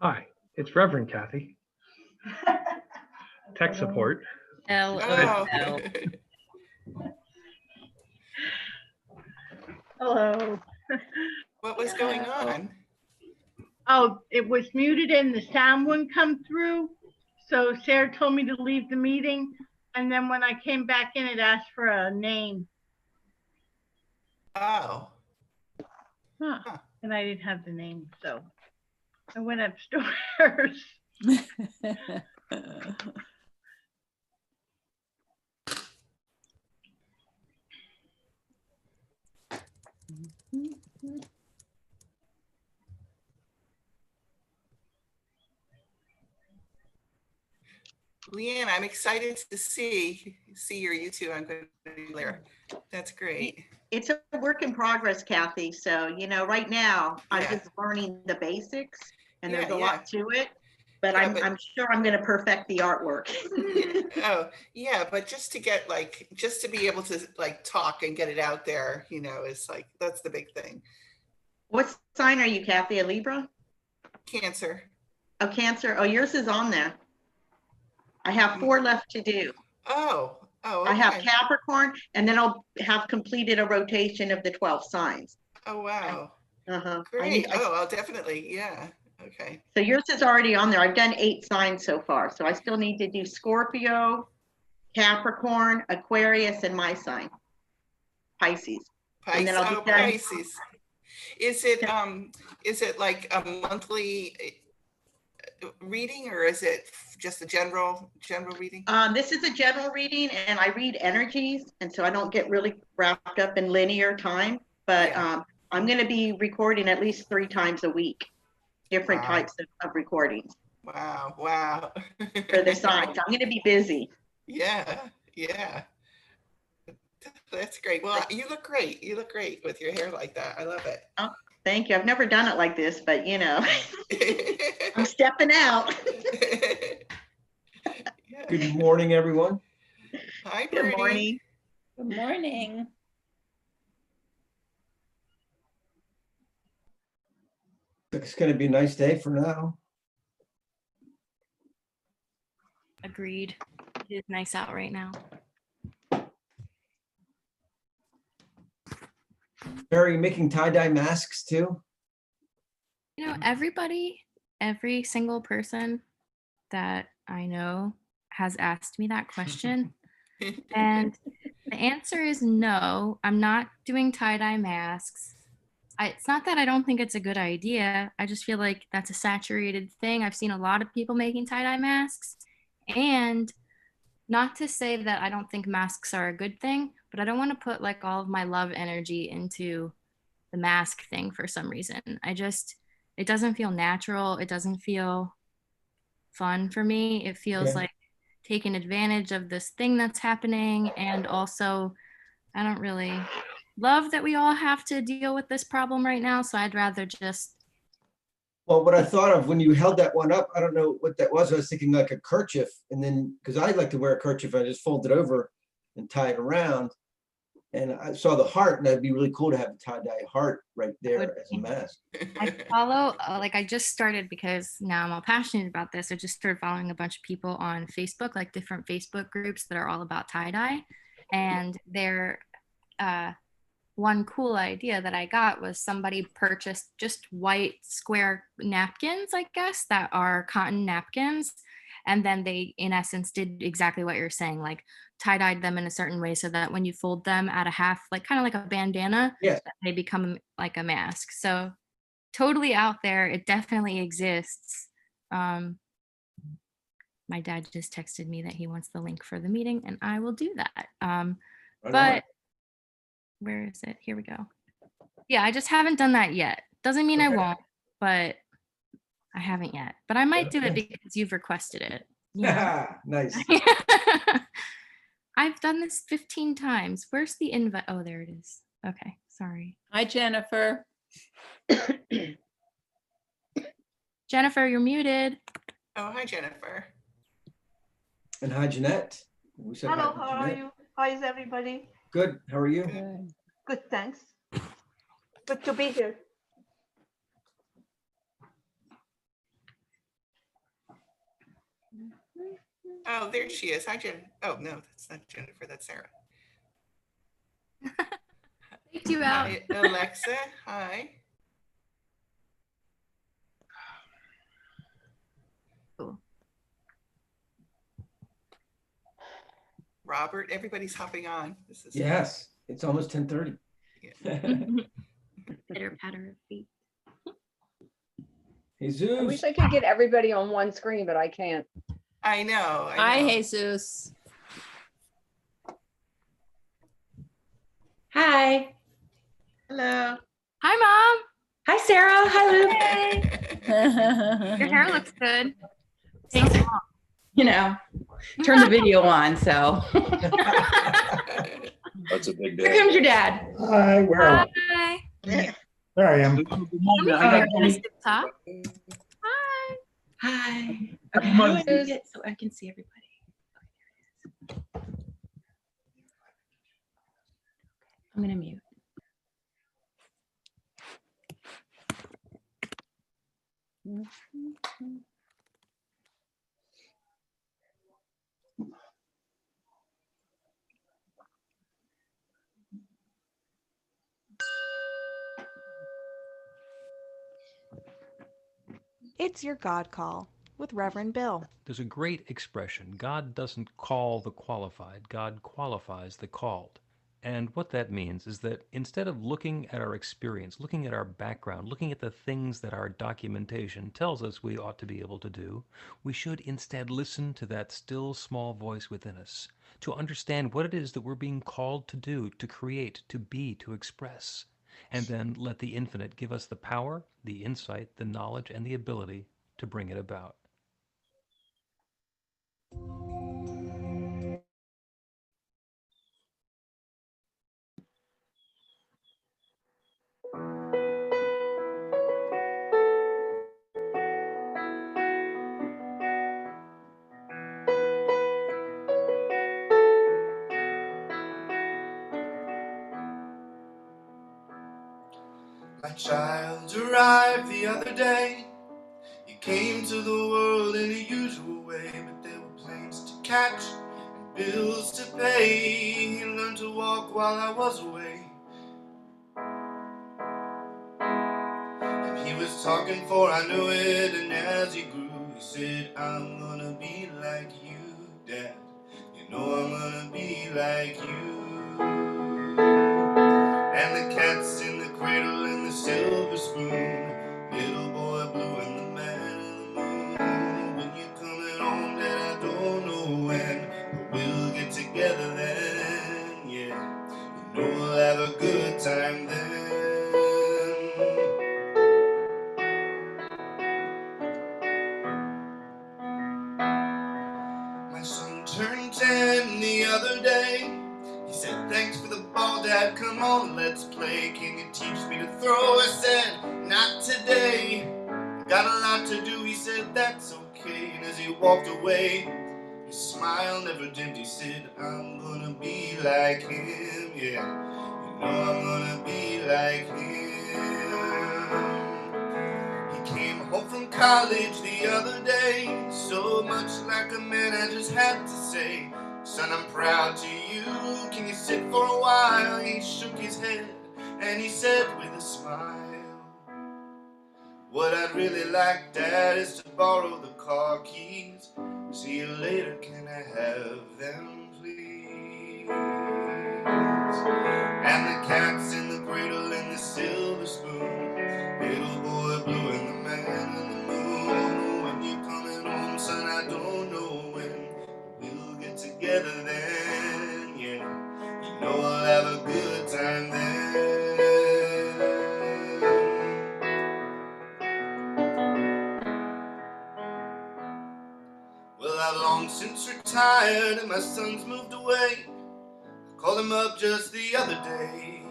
Hi, it's Reverend Kathy, tech support. Oh. LOL. Hello. What was going on? Oh, it was muted and the sound wouldn't come through. So Sarah told me to leave the meeting. And then when I came back in, it asked for a name. Oh. Huh. And I didn't have the name, so I went upstairs. Leanne, I'm excited to see your YouTube. I'm going to be there. That's great. It's a work in progress, Kathy. So, you know, right now I'm Yeah. just learning the basics and there's Yeah, a yeah. lot to it, but Yeah, I'm sure I'm going to perfect the artwork. Oh, yeah, but just to get just to be able to talk and get it out there, is that's the big thing. What sign are you, Kathy? A Libra? Cancer. Oh, Cancer. Oh, yours is on there. I have 4 left to do. Oh, I have okay. Capricorn, and then I'll have completed a rotation of the 12 signs. Oh, wow. Great. I'll definitely, yeah. Okay. So yours is already on there. I've done 8 signs so far. So I still need to do Scorpio, Capricorn, Aquarius, and my sign, Pisces. And then I'll be done. Pisces. Is it like a monthly reading, or is it just a general reading? This is a general reading, and I read energies, and so I don't get really wrapped up in linear time. But Yeah. I'm going to be recording at least 3 times a week, different Wow. types of recordings Wow. for the signs. I'm going to be busy. Yeah. That's great. Well, you look great. You look great with your hair like that. I love it. Oh, thank you. I've never done it like this, but you know, I'm stepping out. Yeah. Good morning, everyone. Hi, Good Bernie. morning. Good morning. It's going to be a nice day for now. Agreed. It is nice out right now. Are you making tie-dye masks too? You know, every single person that I know has asked me that question. And the answer is no, I'm not doing tie-dye masks. It's not that I don't think it's a good idea. I just feel like that's a saturated thing. I've seen a lot of people making tie-dye masks. And not to say that I don't think masks are a good thing, but I don't want to put like all of my love energy into the mask thing for some reason. It doesn't feel natural. It doesn't feel fun for me. It feels Okay. like taking advantage of this thing that's happening. And also, I don't really love that we all have to deal with this problem right now. So I'd rather just. Well, what I thought of when you held that one up, I don't know what that was. I was thinking like a kerchief, and then because I like to wear a kerchief, I just fold it over and tie it around. And I saw the heart, and that'd be really cool to have a tie-dye heart right there as a mask. I follow, I just started because now I'm all passionate about this. I just started following a bunch of people on Facebook, like different Facebook groups that are all about tie-dye. And one cool idea that I got was somebody purchased just white square napkins, I guess, that are cotton napkins. And then they, in essence, did exactly what you're saying, like tie-dyed them in a certain way so that when you fold them at a half, like kind of like a bandana, Yes. they become like a mask. So totally out there. It definitely exists. My dad just texted me that he wants the link for the meeting, and I will do that. Right But on. where is it? Here we go. Yeah, I just haven't done that yet. Doesn't mean I Okay. won't, but I haven't yet. But I might do it Okay. because you've requested it. You know? Nice. I've done this 15 times. Where's the invite? Oh, there it is. Okay, sorry. Hi, Jennifer. Jennifer, you're muted. Oh, hi, Jennifer. And hi, Jeanette. We said Hello, hi to how are Jeanette. you? How is everybody? Good. How are you? Good. Good, thanks. Good to be here. Oh, there she is. Hi, Jen. Oh, no, that's not Jennifer. That's Sarah. Take you out. Hi, Alexa. Hi. Cool. Robert, everybody's hopping on. This is Yes, it's almost 10:30. Pitter patter of feet. I Jesus. wish I could get everybody on one screen, but I can't. I know. Hi, know. Jesus. Hi. Hello. Hi, Mom. Hi, Sarah. Hi, Luke. Hey. Your hair looks good. Thanks, Mom. You know, turn the video on. So That's a big here day. comes your dad. Hi, where am I? Hi. Yeah. There I am. Can we see TikTok? Hi. Hi. Happy Okay, Mother's how do I do it so I can see everybody? Okay, there it is. I'm gonna mute. It's your God call with Reverend Bill. There's a great expression: God doesn't call the qualified, God qualifies the called. And what that means is that instead of looking at our experience, looking at our background, looking at the things that our documentation tells us we ought to be able to do, we should instead listen to that still small voice within us, to understand what it is that we're being called to do, to create, to be, to express, and then let the infinite give us the power, the insight, the knowledge, and the ability to bring it about. My child arrived the other day. He came to the world in the usual way, but there were planes to catch and bills to pay. He learned to walk while I was away, and he was talking for I knew it. And as he grew, he said, I'm gonna be like you, Dad. You know I'm gonna be like you. And the cat's in the cradle and the silver spoon, little boy blue and the man in the moon. When you're coming home, Dad, I don't know when, but we'll get together then, yeah. You know we'll have a good time then. My son turned 10 the other day. He said, thanks for the ball, Dad, come on, let's play. Can you teach me to throw? I said, not today. Got a lot to do, he said, that's okay. And as he walked away, his smile never dimmed. He said, I'm gonna be like him, yeah. You know I'm gonna be like him. He came home from college the other day, so much like a man, I just had to say, son, I'm proud to you. Can you sit for a while? He shook his head and he said with a smile, what I'd really like, Dad, is to borrow the car keys. See you later, can I have them, please? And the cat's in the cradle and the silver spoon, little boy blue and the man in the moon. When you're coming home, son, I don't know when, we'll get together then, yeah. You know we'll have a good time then. Well, I've long since retired and my son's moved away. I called him up just the other day.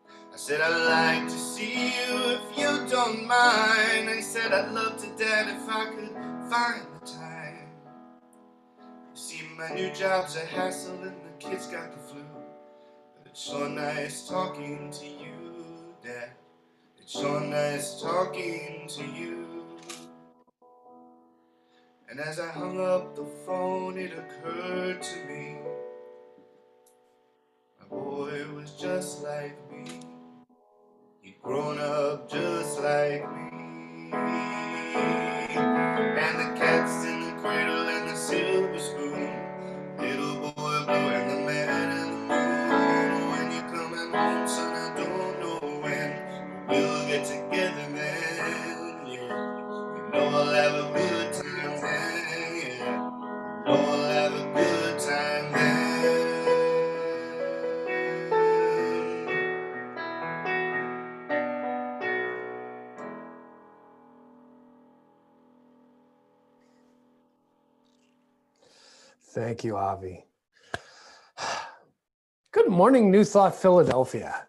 I said, I'd like to see you if you don't mind. And he said, I'd love to, Dad, if I could find the time. You see, my new job's a hassle and the kids got the flu, but it's so nice talking to you, Dad. It's so nice talking to you. And as I hung up the phone, it occurred to me, my boy was just like me. He'd grown up just like me. And the cat's in the cradle and the silver spoon, little boy blue and the man in the moon. When you're coming home, son, I don't know when, but we'll get together then, yeah. You know I'll have a good time then, yeah. You know I'll have a good time then. Thank you, Avi. Good morning, New Thought Philadelphia.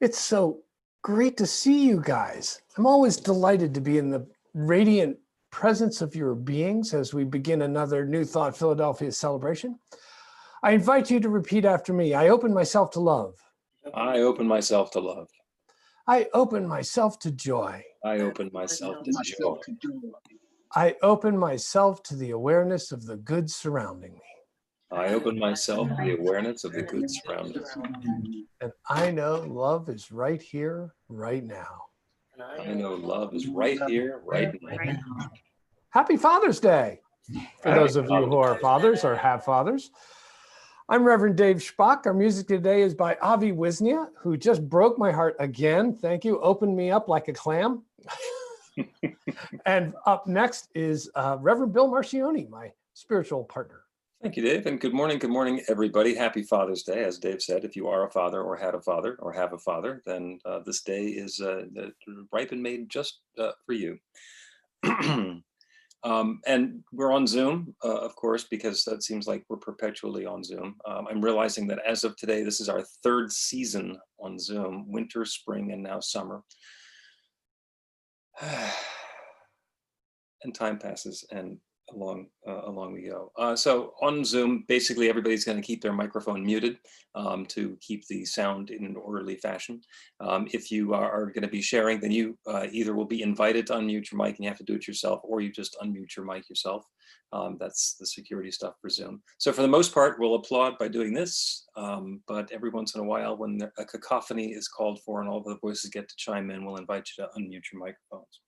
It's so great to see you guys. I'm always delighted to be in the radiant presence of your beings as we begin another New Thought Philadelphia celebration. I invite you to repeat after me. I open myself to love. I open myself to love. I open myself to joy. I open myself to joy. I open myself to the awareness of the good surrounding me. I open myself to the awareness of the good surroundings. And I know love is right here, right now. I know love is right here, right now. Happy Father's Day for those of you who are fathers or have fathers. I'm Reverend Dave Spock. Our music today is by Avi Wisnia, who just broke my heart again. Thank you. Opened me up like a clam. And up next is Reverend Bill Marcioni, my spiritual partner. Thank you, Dave. And good morning, everybody. Happy Father's Day. As Dave said, if you are a father or had a father or have a father, then this day is ripe and made just for you. And we're on Zoom, of course, because that seems like we're perpetually on Zoom. I'm realizing that as of today, this is our third season on Zoom, winter, spring, and now summer. And time passes and along we go. So on Zoom, basically everybody's going to keep their microphone muted to keep the sound in an orderly fashion. If you are going to be sharing, then you either will be invited to unmute your mic and you have to do it yourself, or you just unmute your mic yourself. That's the security stuff for Zoom. So for the most part, we'll applaud by doing this, but every once in a while when a cacophony is called for and all the voices get to chime in, we'll invite you to unmute your microphones.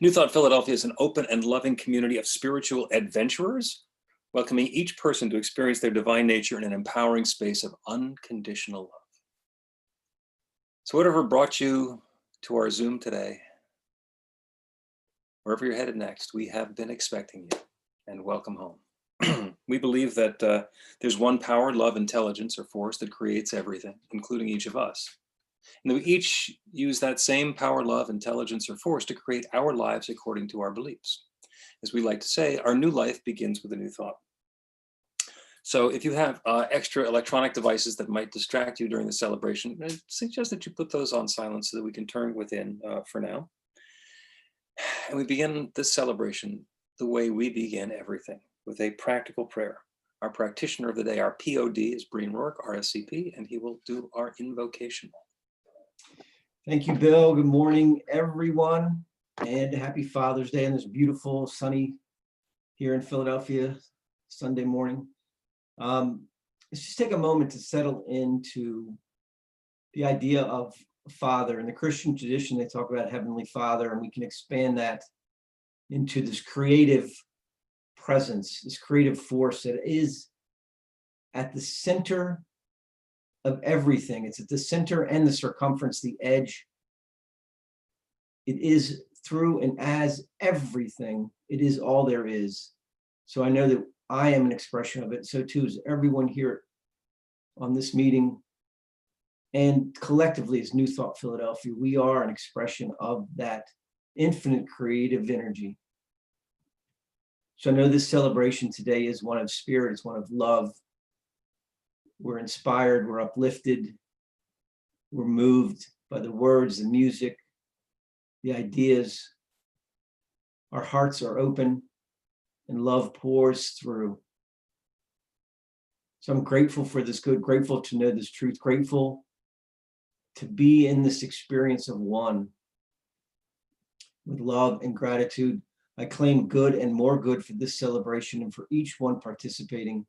New Thought Philadelphia is an open and loving community of spiritual adventurers, welcoming each person to experience their divine nature in an empowering space of unconditional love. So whatever brought you to our Zoom today, wherever you're headed next, we have been expecting you, and welcome home. We believe that there's one power, love, intelligence, or force that creates everything, including each of us. And we each use that same power, love, intelligence, or force to create our lives according to our beliefs. As we like to say, our new life begins with a new thought. So if you have extra electronic devices that might distract you during the celebration, I suggest that you put those on silent so that we can turn within for now. And we begin this celebration the way we begin everything, with a practical prayer. Our practitioner of the day, our POD, is Breen Rourke, RSCP, and he will do our invocation. Thank you, Bill. Good morning, everyone, and happy Father's Day on this beautiful, sunny here in Philadelphia Sunday morning. Let's just take a moment to settle into the idea of Father. In the Christian tradition, they talk about Heavenly Father, and we can expand that into this creative presence, this creative force that is at the center of everything. It's at the center and the circumference, the edge. It is through and as everything. It is all there is. So I know that I am an expression of it. So too is everyone here on this meeting. And collectively as New Thought Philadelphia, we are an expression of that infinite creative energy. So I know this celebration today is one of spirit, it's one of love. We're inspired, we're uplifted, we're moved by the words, the music, the ideas. Our hearts are open and love pours through. So I'm grateful for this good, grateful to know this truth, grateful to be in this experience of one with love and gratitude. I claim good and more good for this celebration and for each one participating.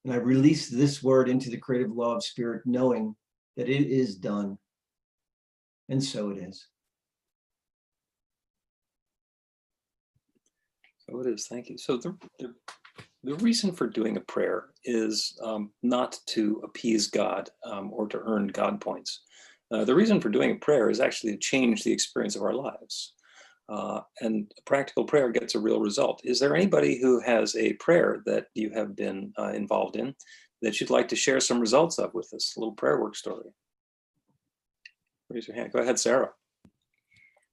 And I release this word into the creative law of spirit, knowing that it is done. And so it is. So it is. Thank you. So the reason for doing a prayer is not to appease God or to earn God points. The reason for doing a prayer is actually to change the experience of our lives. And a practical prayer gets a real result. Is there anybody who has a prayer that you have been involved in that you'd like to share some results of with us? A little prayer work story. Raise your hand. Go ahead, Sarah.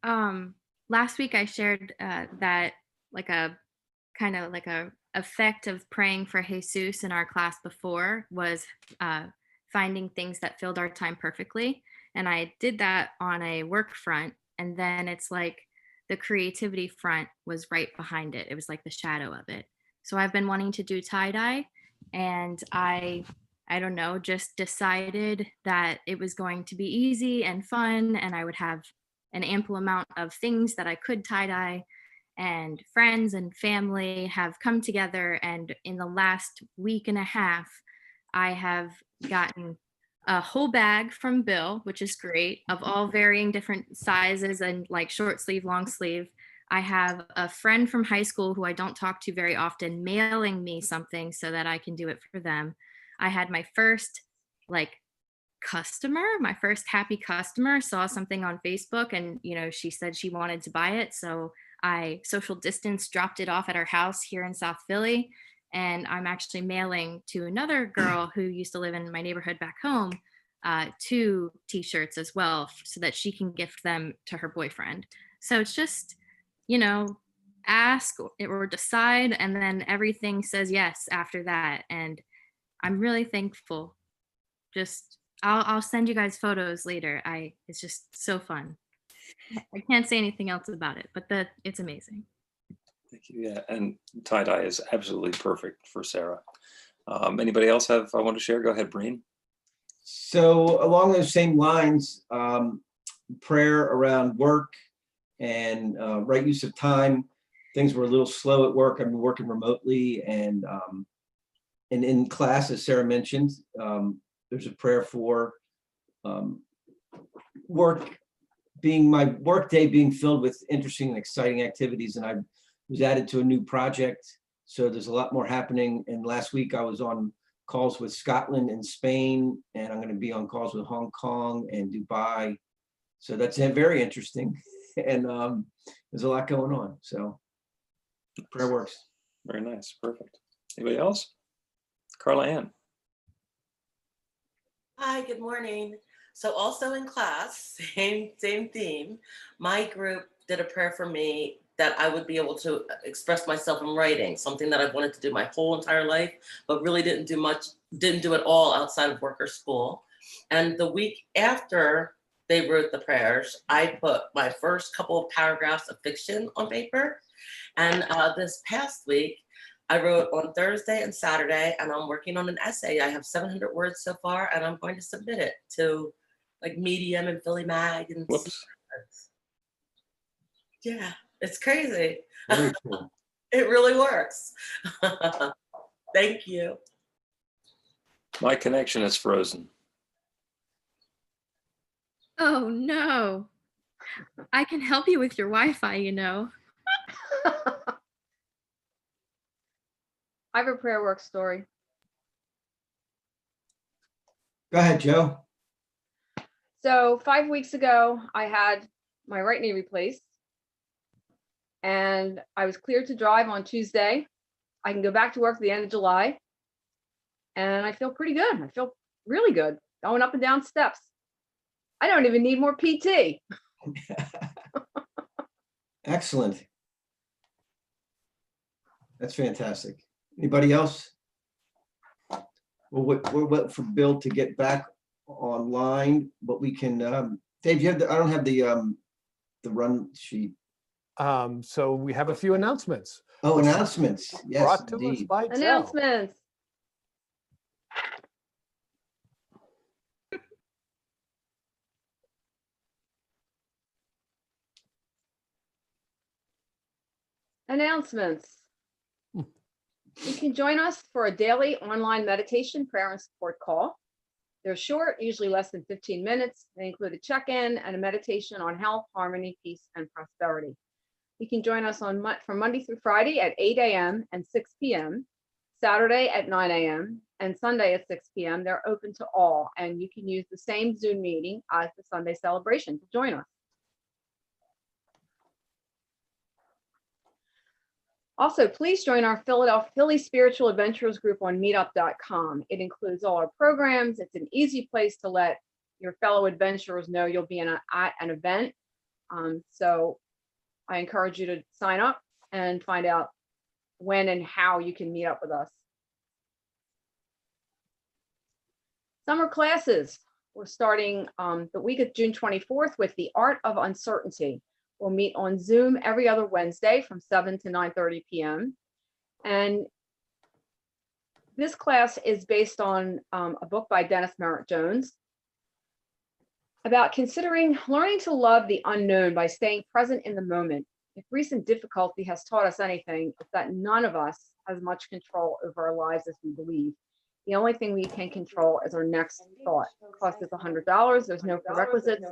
Last week I shared that like a kind of like a effect of praying for Jesus in our class before was finding things that filled our time perfectly. And I did that on a work front. And then it's like the creativity front was right behind it. It was like the shadow of it. So I've been wanting to do tie-dye, and I don't know, just decided that it was going to be easy and fun, and I would have an ample amount of things that I could tie-dye, and friends and family have come together. And in the last week and a half, I have gotten a whole bag from Bill, which is great, of all varying different sizes and like short sleeve, long sleeve. I have a friend from high school who I don't talk to very often mailing me something so that I can do it for them. I had my first like customer, my first happy customer saw something on Facebook, and she said she wanted to buy it. So I social distance dropped it off at her house here in South Philly. And I'm actually mailing to another girl who used to live in my neighborhood back home 2 t-shirts as well, so that she can gift them to her boyfriend. So it's just, ask or decide, and then everything says yes after that. And I'm really thankful. Just, I'll send you guys photos later. It's just so fun. I can't say anything else about it, but it's amazing. Thank you. Yeah, and tie-dye is absolutely perfect for Sarah. Anybody else I want to share? Go ahead, Breen. So along those same lines, prayer around work and right use of time. Things were a little slow at work. I've been working remotely, and in class, as Sarah mentioned, there's a prayer for my work day being filled with interesting and exciting activities, and I was added to a new project. So there's a lot more happening. And last week I was on calls with Scotland and Spain, and I'm going to be on calls with Hong Kong and Dubai. So that's very interesting. And there's a lot going on. So prayer works. Very nice. Perfect. Anybody else? Carla Ann. Hi, good morning. So also in class, same theme, my group did a prayer for me that I would be able to express myself in writing, something that I've wanted to do my whole entire life, but really didn't do it all outside of work or school. And the week after they wrote the prayers, I put my first couple of paragraphs of fiction on paper. And this past week, I wrote on Thursday and Saturday, and I'm working on an essay. I have 700 words so far, and I'm going to submit it to like Medium and Philly Mag. And yeah, it's crazy. Very cool. It really works. Thank you. My connection is frozen. Oh no. I can help you with your Wi-Fi, I have a prayer work story. Go ahead, Joe. So 5 weeks ago, I had my right knee replaced, and I was cleared to drive on Tuesday. I can go back to work at the end of July, and I feel pretty good. I feel really good going up and down steps. I don't even need more PT. Excellent. That's fantastic. Anybody else? We're waiting for Bill to get back online, but we can, Dave, I don't have the run sheet. So we have a few announcements. Oh, announcements. Yes, Brought to us indeed. by Joe. Announcements. Announcements. You can join us for a daily online meditation, prayer, and support call. They're short, usually less than 15 minutes. They include a check-in and a meditation on health, harmony, peace, and prosperity. You can join us from Monday through Friday at 8 a.m. and 6 p.m., Saturday at 9 a.m., and Sunday at 6 p.m. They're open to all, and you can use the same Zoom meeting as the Sunday celebration to join us. Also, please join our Philly Spiritual Adventurers group on meetup.com. It includes all our programs. It's an easy place to let your fellow adventurers know you'll be at an event. So I encourage you to sign up and find out when and how you can meet up with us. Summer classes. We're starting the week of June 24th with The Art of Uncertainty. We'll meet on Zoom every other Wednesday from 7 to 9:30 p.m. And this class is based on a book by Dennis Merritt Jones about learning to love the unknown by staying present in the moment. If recent difficulty has taught us anything, it's that none of us has much control over our lives as we believe. The only thing we can control is our next thought. It costs us $100. There's no prerequisites.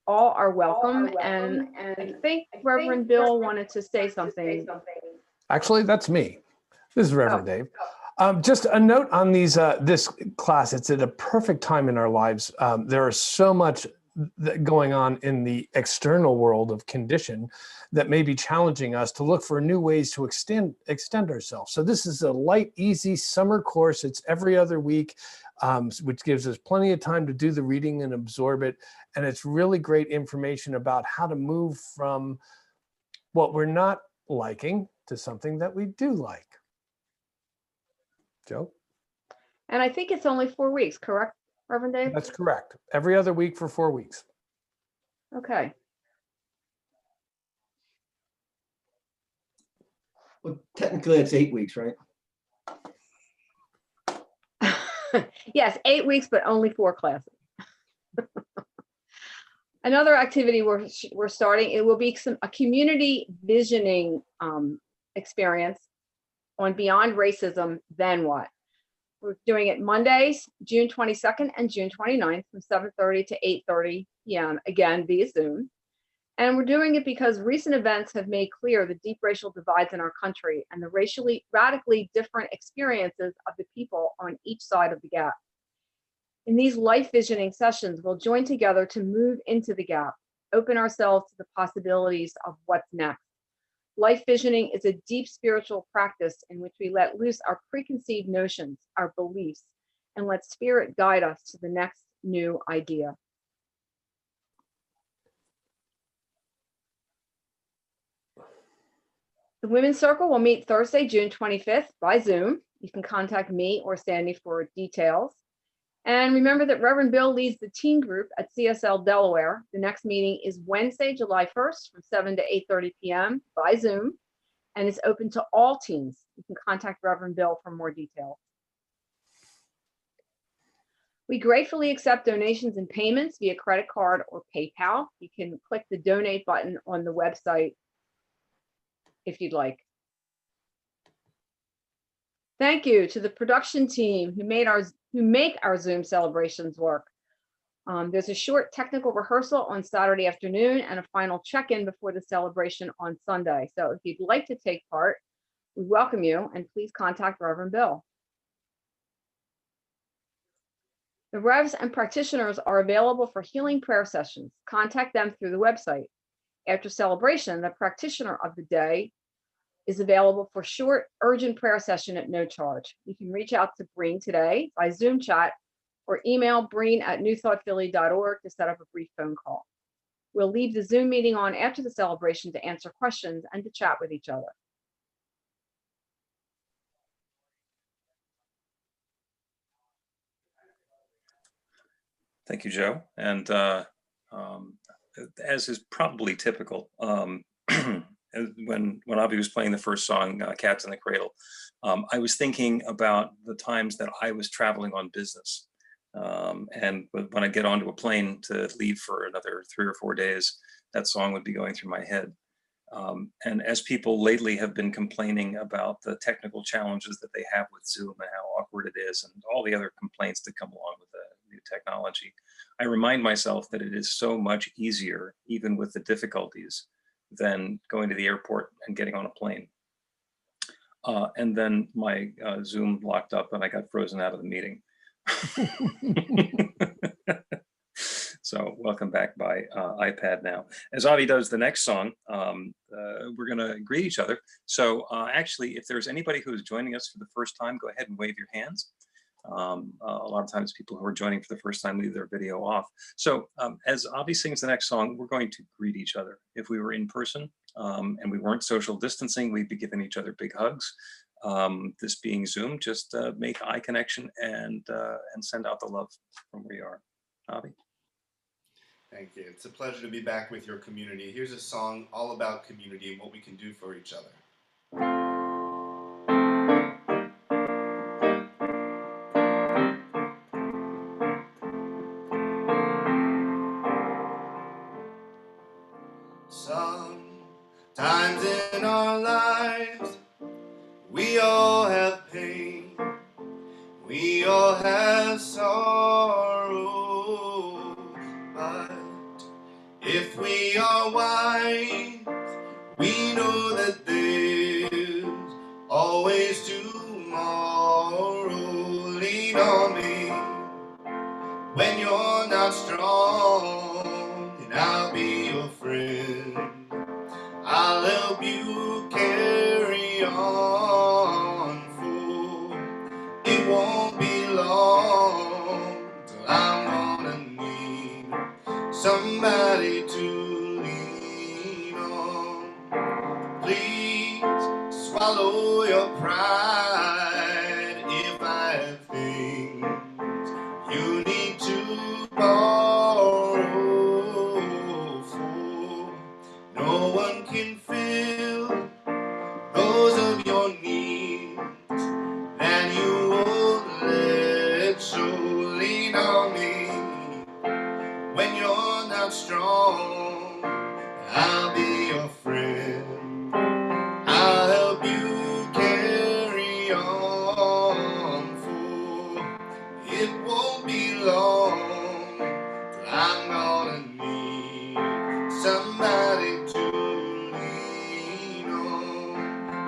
All are welcome. And I think Reverend Bill wanted to say something. Actually, that's me. This is Reverend Dave. Just a note on this class. It's at a perfect time in our lives. There is so much going on in the external world of condition that may be challenging us to look for new ways to extend ourselves. So this is a light, easy summer course. It's every other week, which gives us plenty of time to do the reading and absorb it. And it's really great information about how to move from what we're not liking to something that we do like. Joe? And I think it's only 4 weeks, correct, Reverend Dave? That's correct. Every other week for 4 weeks. Okay. Well, technically it's 8 weeks, right? Yes, 8 weeks, but only 4 classes. Another activity we're starting, it will be a community visioning experience on Beyond Racism, Then What? We're doing it Mondays, June 22nd and June 29th from 7:30 to 8:30 p.m., again, via Zoom. And we're doing it because recent events have made clear the deep racial divides in our country and the radically different experiences of the people on each side of the gap. In these life visioning sessions, we'll join together to move into the gap, open ourselves to the possibilities of what's next. Life visioning is a deep spiritual practice in which we let loose our preconceived notions, our beliefs, and let spirit guide us to the next new idea. The Women's Circle will meet Thursday, June 25th by Zoom. You can contact me or Sandy for details. And remember that Reverend Bill leads the teen group at CSL Delaware. The next meeting is Wednesday, July 1st from 7 to 8:30 p.m. by Zoom, and it's open to all teens. You can contact Reverend Bill for more details. We gratefully accept donations and payments via credit card or PayPal. You can click the donate button on the website if you'd like. Thank you to the production team who make our Zoom celebrations work. There's a short technical rehearsal on Saturday afternoon and a final check-in before the celebration on Sunday. So if you'd like to take part, we welcome you, and please contact Reverend Bill. The Revs and practitioners are available for healing prayer sessions. Contact them through the website. After celebration, the practitioner of the day is available for short, urgent prayer session at no charge. You can reach out to Breen today by Zoom chat or email breen@newthoughtphilly.org to set up a brief phone call. We'll leave the Zoom meeting on after the celebration to answer questions and to chat with each other. Thank you, Joe. And as is probably typical, when Avi was playing the first song, Cats in the Cradle, I was thinking about the times that I was traveling on business. And when I get onto a plane to leave for another 3 or 4 days, that song would be going through my head. And as people lately have been complaining about the technical challenges that they have with Zoom and how awkward it is and all the other complaints that come along with the new technology, I remind myself that it is so much easier, even with the difficulties, than going to the airport and getting on a plane. And then my Zoom locked up and I got frozen out of the meeting. So welcome back by iPad now. As Avi does the next song, we're gonna greet each other. So actually, if there's anybody who's joining us for the first time, go ahead and wave your hands. A lot of times people who are joining for the first time leave their video off. So as Avi sings the next song, we're going to greet each other. If we were in person and we weren't social distancing, we'd be giving each other big hugs. This being Zoom, just make eye connection and send out the love from where you are. Avi. Thank you. It's a pleasure to be back with your community. Here's a song all about community and what we can do for each other. Sometimes in our lives, we all have pain, we all have sorrow, but if we are wise, we know that there's always tomorrow. Lean on me when you're not strong, and I'll be your friend. I'll help you carry on, for it won't be long till I'm gonna need somebody to lean on. Please swallow your pride if I have things you need to borrow, for no one can fill those of your needs that you won't let show. Lean on me when you're not strong, I'll be your friend. I'll help you carry on, for it won't be long till I'm gonna need somebody to lean on.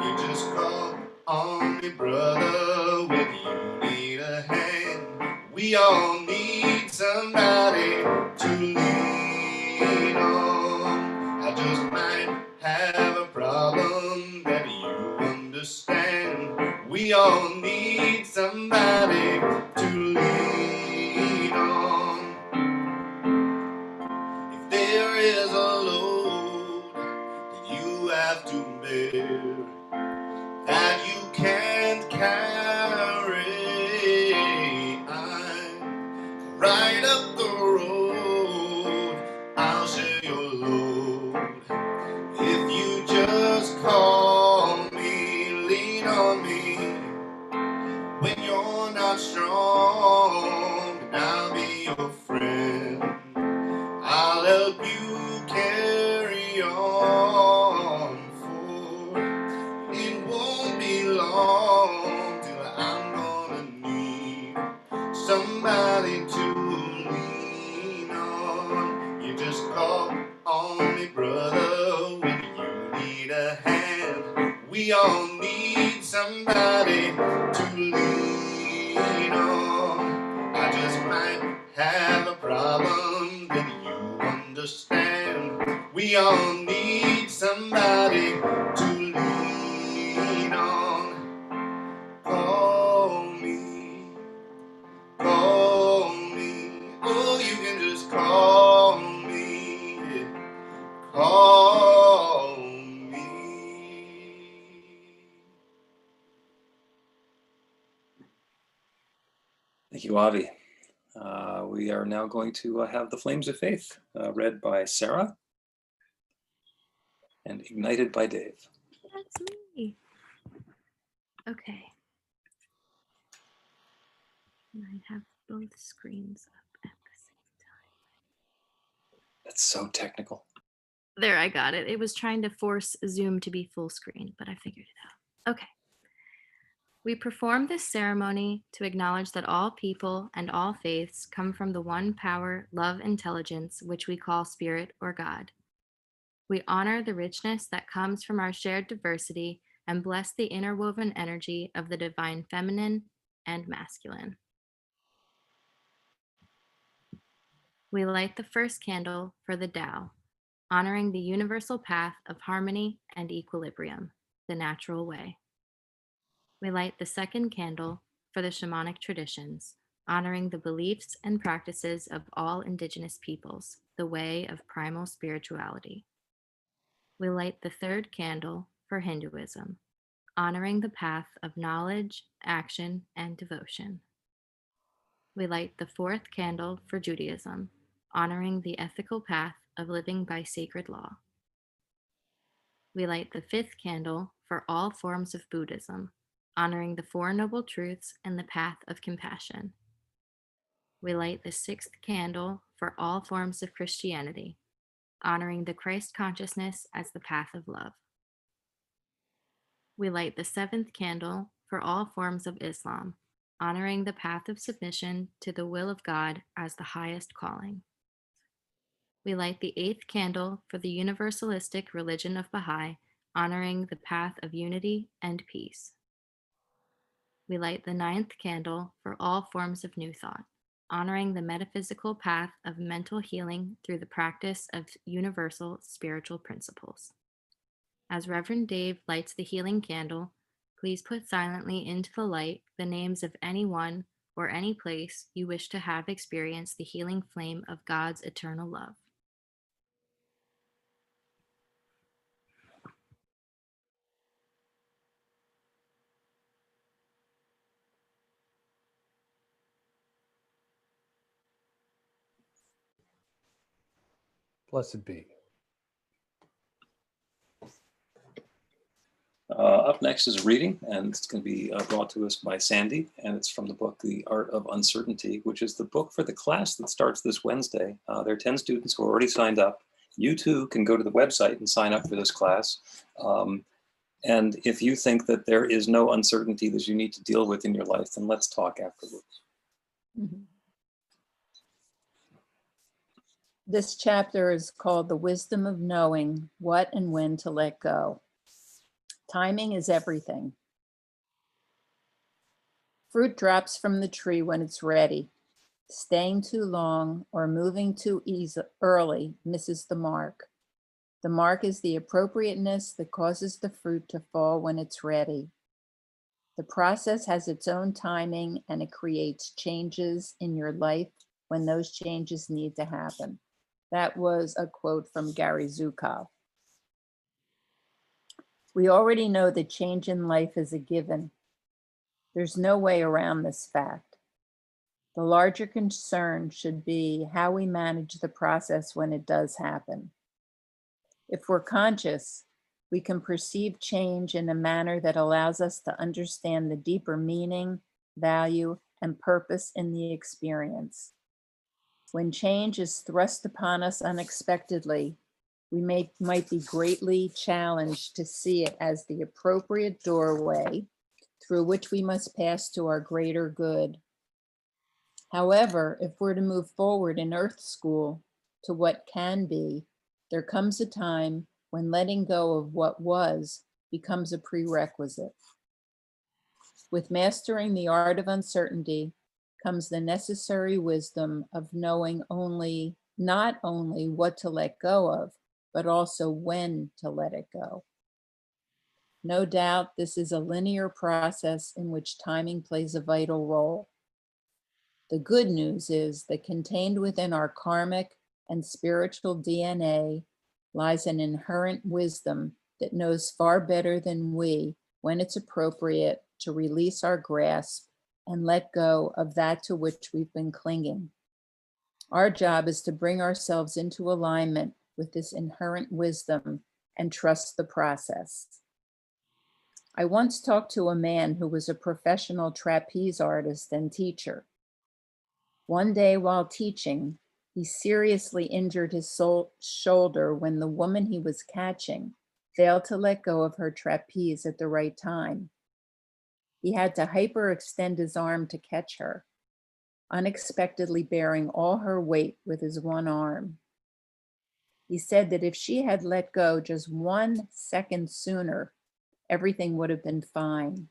You just call on me, brother, when you need a hand. We all need somebody to lean on. I just might have a problem that you understand. We all need somebody to lean on. If there is a load that you have to bear that you can't carry, I'm right up the road, I'll share your load. If you just call me, lean on me when you're not strong, and I'll be your friend. I'll help you carry on, for it won't be long till I'm gonna need somebody to lean on. You just call on me, brother, when you need a hand. We all need somebody to lean on. I just might have a problem that you understand. We all need somebody to lean on. Call me, call me. Oh, you can just call me, call me. Thank you, Avi. We are now going to have The Flames of Faith, read by Sarah and ignited by Dave. That's me. Okay. And I have both screens up at the same That's so technical. There, I got it. It was trying to force Zoom to be full screen, but I figured it out. Okay. We perform this ceremony to acknowledge that all people and all faiths come from the one power, love, intelligence, which we call spirit or God. We honor the richness that comes from our shared diversity and bless the interwoven energy of the divine feminine and masculine. We light the first candle for the Tao, honoring the universal path of harmony and equilibrium, the natural way. We light the second candle for the shamanic traditions, honoring the beliefs and practices of all indigenous peoples, the way of primal spirituality. We light the third candle for Hinduism, honoring the path of knowledge, action, and devotion. We light the fourth candle for Judaism, honoring the ethical path of living by sacred law. We light the fifth candle for all forms of Buddhism, honoring the Four Noble Truths and the path of compassion. We light the sixth candle for all forms of Christianity, honoring the Christ consciousness as the path of love. We light the seventh candle for all forms of Islam, honoring the path of submission to the will of God as the highest calling. We light the eighth candle for the universalistic religion of Baha'i, honoring the path of unity and peace. We light the ninth candle for all forms of New Thought, honoring the metaphysical path of mental healing through the practice of universal spiritual principles. As Reverend Dave lights the healing candle, please put silently into the light the names of anyone or any place you wish to have experienced the healing flame of God's eternal love. Blessed be. Up next is a reading, and it's going to be brought to us by Sandy, and it's from the book The Art of Uncertainty, which is the book for the class that starts this Wednesday. There are 10 students who are already signed up. You too can go to the website and sign up for this class. And if you think that there is no uncertainty that you need to deal with in your life, then let's talk afterwards. Mm-hmm. This chapter is called The Wisdom of Knowing What and When to Let Go. Timing is everything. Fruit drops from the tree when it's ready. Staying too long or moving too early misses the mark. The mark is the appropriateness that causes the fruit to fall when it's ready. The process has its own timing, and it creates changes in your life when those changes need to happen. That was a quote from Gary Zukav. We already know that change in life is a given. There's no way around this fact. The larger concern should be how we manage the process when it does happen. If we're conscious, we can perceive change in a manner that allows us to understand the deeper meaning, value, and purpose in the experience. When change is thrust upon us unexpectedly, we might be greatly challenged to see it as the appropriate doorway through which we must pass to our greater good. However, if we're to move forward in Earth School to what can be, there comes a time when letting go of what was becomes a prerequisite. With mastering the art of uncertainty comes the necessary wisdom of knowing not only what to let go of, but also when to let it go. No doubt this is a linear process in which timing plays a vital role. The good news is that contained within our karmic and spiritual DNA lies an inherent wisdom that knows far better than we when it's appropriate to release our grasp and let go of that to which we've been clinging. Our job is to bring ourselves into alignment with this inherent wisdom and trust the process. I once talked to a man who was a professional trapeze artist and teacher. One day while teaching, He seriously injured his shoulder when the woman he was catching failed to let go of her trapeze at the right time. He had to hyperextend his arm to catch her, unexpectedly bearing all her weight with his one arm. He said that if she had let go just 1 second sooner, everything would have been fine.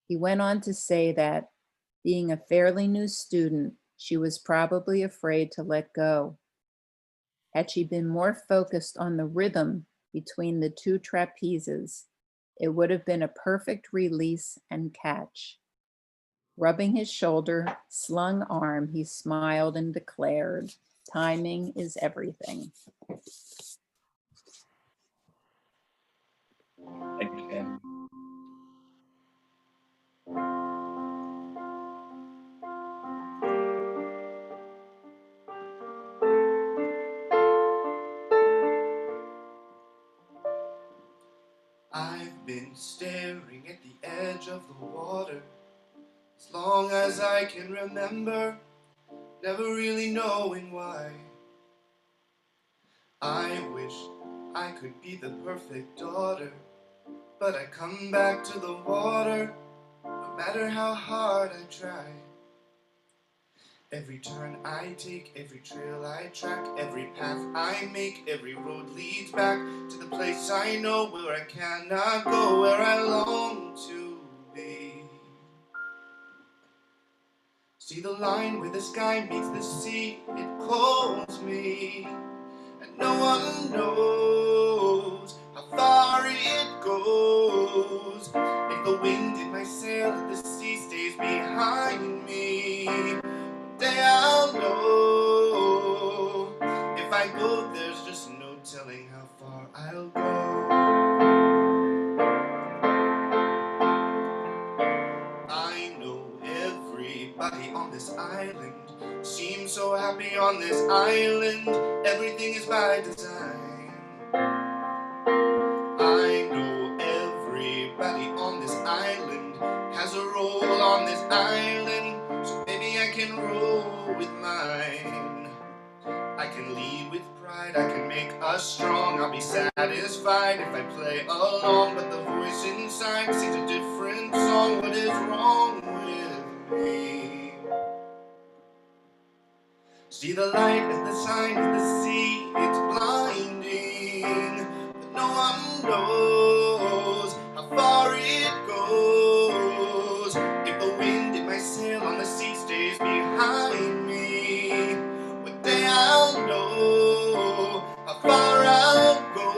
He went on to say that, being a fairly new student, she was probably afraid to let go. Had she been more focused on the rhythm between the two trapezes, it would have been a perfect release and catch. Rubbing his shoulder, slung arm, he smiled and declared, "Timing is everything." Thank you, Jan. I've been staring at the edge of the water as long as I can remember, never really knowing why. I wish I could be the perfect daughter, but I come back to the water no matter how hard I try. Every turn I take, every trail I track, every path I make, every road leads back to the place I know, where I cannot go, where I long to be. See the line where the sky meets the sea, it calls me, and no one knows how far it goes. If the wind in my sail and the sea stays behind me, one day I'll know. If I go, there's just no telling how far I'll go. I know everybody on this island seems so happy on this island. Everything is by design. I know everybody on this island has a role on this island, so maybe I can roll with mine. I can lead with pride, I can make us strong. I'll be satisfied if I play along, but the voice inside sings a different song. What is wrong with me? See the light and the sign in the sea, it's blinding, but no one knows how far it goes. If the wind in my sail on the sea stays behind me, one day I'll know how far I'll go.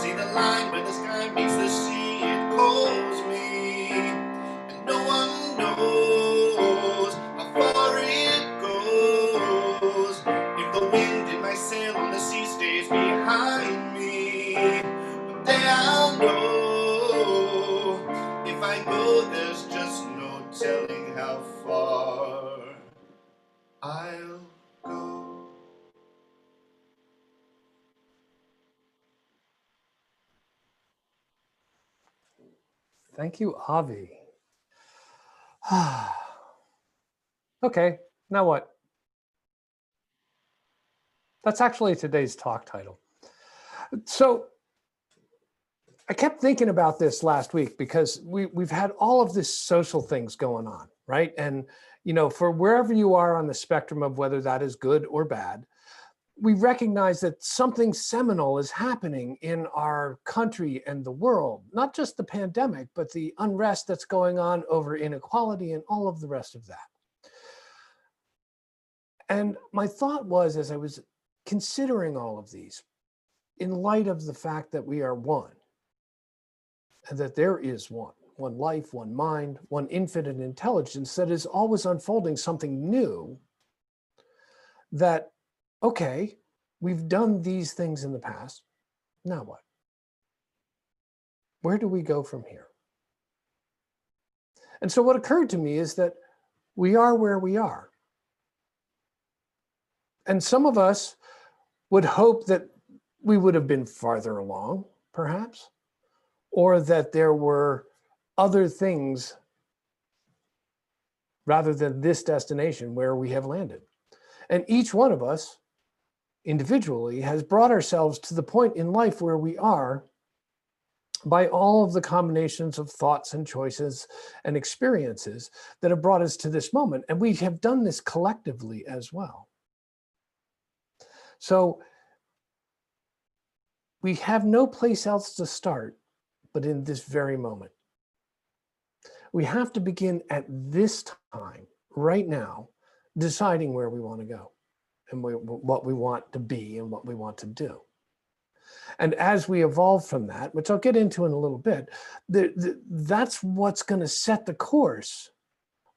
See the line where the sky meets the sea, it calls me, and no one knows how far it goes. If the wind in my sail on the sea stays behind me, one day I'll know. If I go, there's just no telling how far I'll go. Thank you, Avi. Okay, now what? That's actually today's talk title. So I kept thinking about this last week because we've had all of this social things going on, right? And, you know, for wherever you are on the spectrum of whether that is good or bad, we recognize that something seminal is happening in our country and the world, not just the pandemic, but the unrest that's going on over inequality and all of the rest of that. And my thought was, as I was considering all of these, in light of the fact that we are one, and that there is one life, one mind, one infinite intelligence that is always unfolding something new, that, okay, we've done these things in the past, now what? Where do we go from here? And so what occurred to me is that we are where we are. And some of us would hope that we would have been farther along, perhaps, or that there were other things rather than this destination where we have landed. And each one of us individually has brought ourselves to the point in life where we are by all of the combinations of thoughts and choices and experiences that have brought us to this moment. And we have done this collectively as well. So we have no place else to start but in this very moment. We have to begin at this time, right now, deciding where we want to go and what we want to be and what we want to do. And as we evolve from that, which I'll get into in a little bit, that's what's going to set the course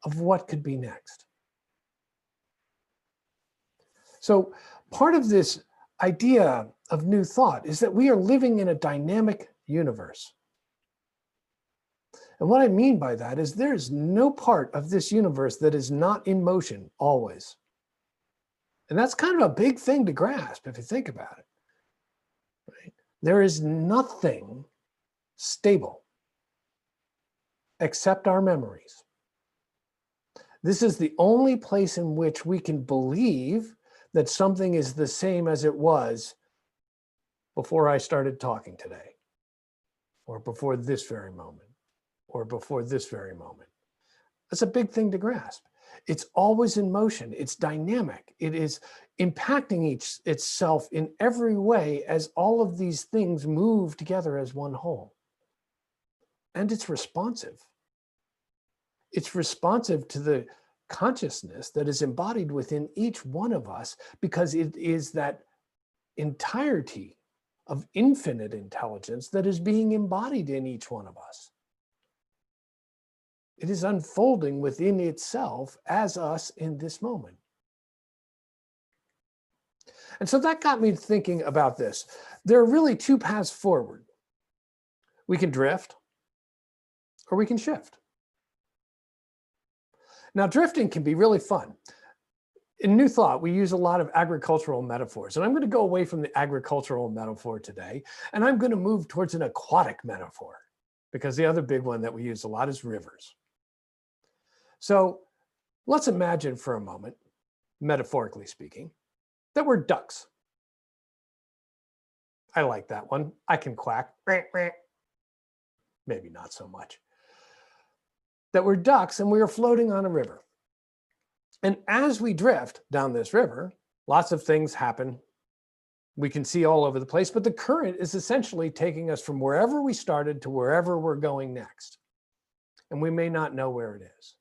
of what could be next. So part of this idea of new thought is that we are living in a dynamic universe. And what I mean by that is there's no part of this universe that is not in motion always. And that's kind of a big thing to grasp if you think about it. Right? There is nothing stable except our memories. This is the only place in which we can believe that something is the same as it was before I started talking today, or before this very moment, or before this very moment. That's a big thing to grasp. It's always in motion. It's dynamic. It is impacting itself in every way as all of these things move together as one whole. And it's responsive. It's responsive to the consciousness that is embodied within each one of us, because it is that entirety of infinite intelligence that is being embodied in each one of us. It is unfolding within itself as us in this moment. And so that got me thinking about this. There are really two paths forward. We can drift or we can shift. Now, drifting can be really fun. In New Thought, we use a lot of agricultural metaphors, and I'm going to go away from the agricultural metaphor today, and I'm going to move towards an aquatic metaphor, because the other big one that we use a lot is rivers. So let's imagine for a moment, metaphorically speaking, that we're ducks. I like that one. I can quack. Maybe not so much. That we're ducks and we are floating on a river. And as we drift down this river, lots of things happen. We can see all over the place, but the current is essentially taking us from wherever we started to wherever we're going next. And we may not know where it is.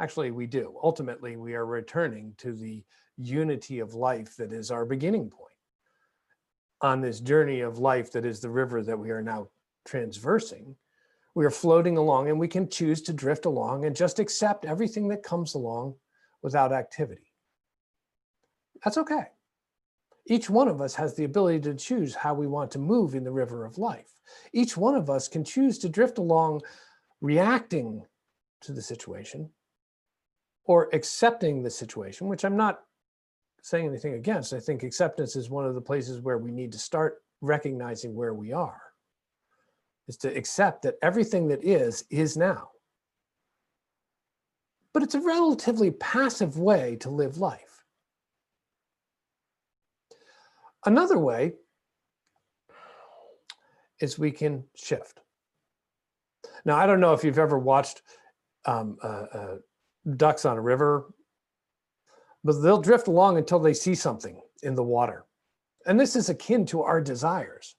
Actually, we do. Ultimately, we are returning to the unity of life that is our beginning point on this journey of life that is the river that we are now transversing. We are floating along, and we can choose to drift along and just accept everything that comes along without activity. That's okay. Each one of us has the ability to choose how we want to move in the river of life. Each one of us can choose to drift along reacting to the situation or accepting the situation, which I'm not saying anything against. I think acceptance is one of the places where we need to start recognizing where we are, is to accept that everything that is now. But it's a relatively passive way to live life. Another way is we can shift. Now, I don't know if you've ever watched ducks on a river, but they'll drift along until they see something in the water. And this is akin to our desires,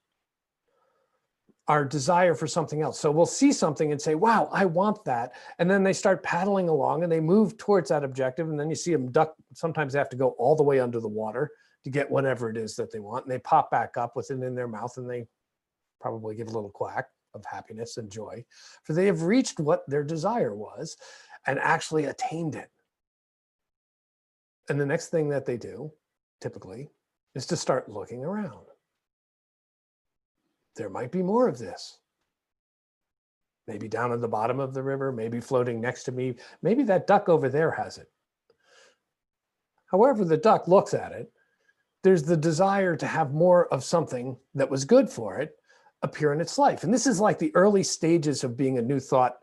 our desire for something else. So we'll see something and say, wow, I want that. And then they start paddling along and they move towards that objective. And then you see them duck. Sometimes they have to go all the way under the water to get whatever it is that they want. And they pop back up with it in their mouth and they probably give a little quack of happiness and joy, for they have reached what their desire was and actually attained it. And the next thing that they do, typically, is to start looking around. There might be more of this. Maybe down at the bottom of the river, maybe floating next to me. Maybe that duck over there has it. However the duck looks at it, there's the desire to have more of something that was good for it appear in its life. And this is like the early stages of being a New Thought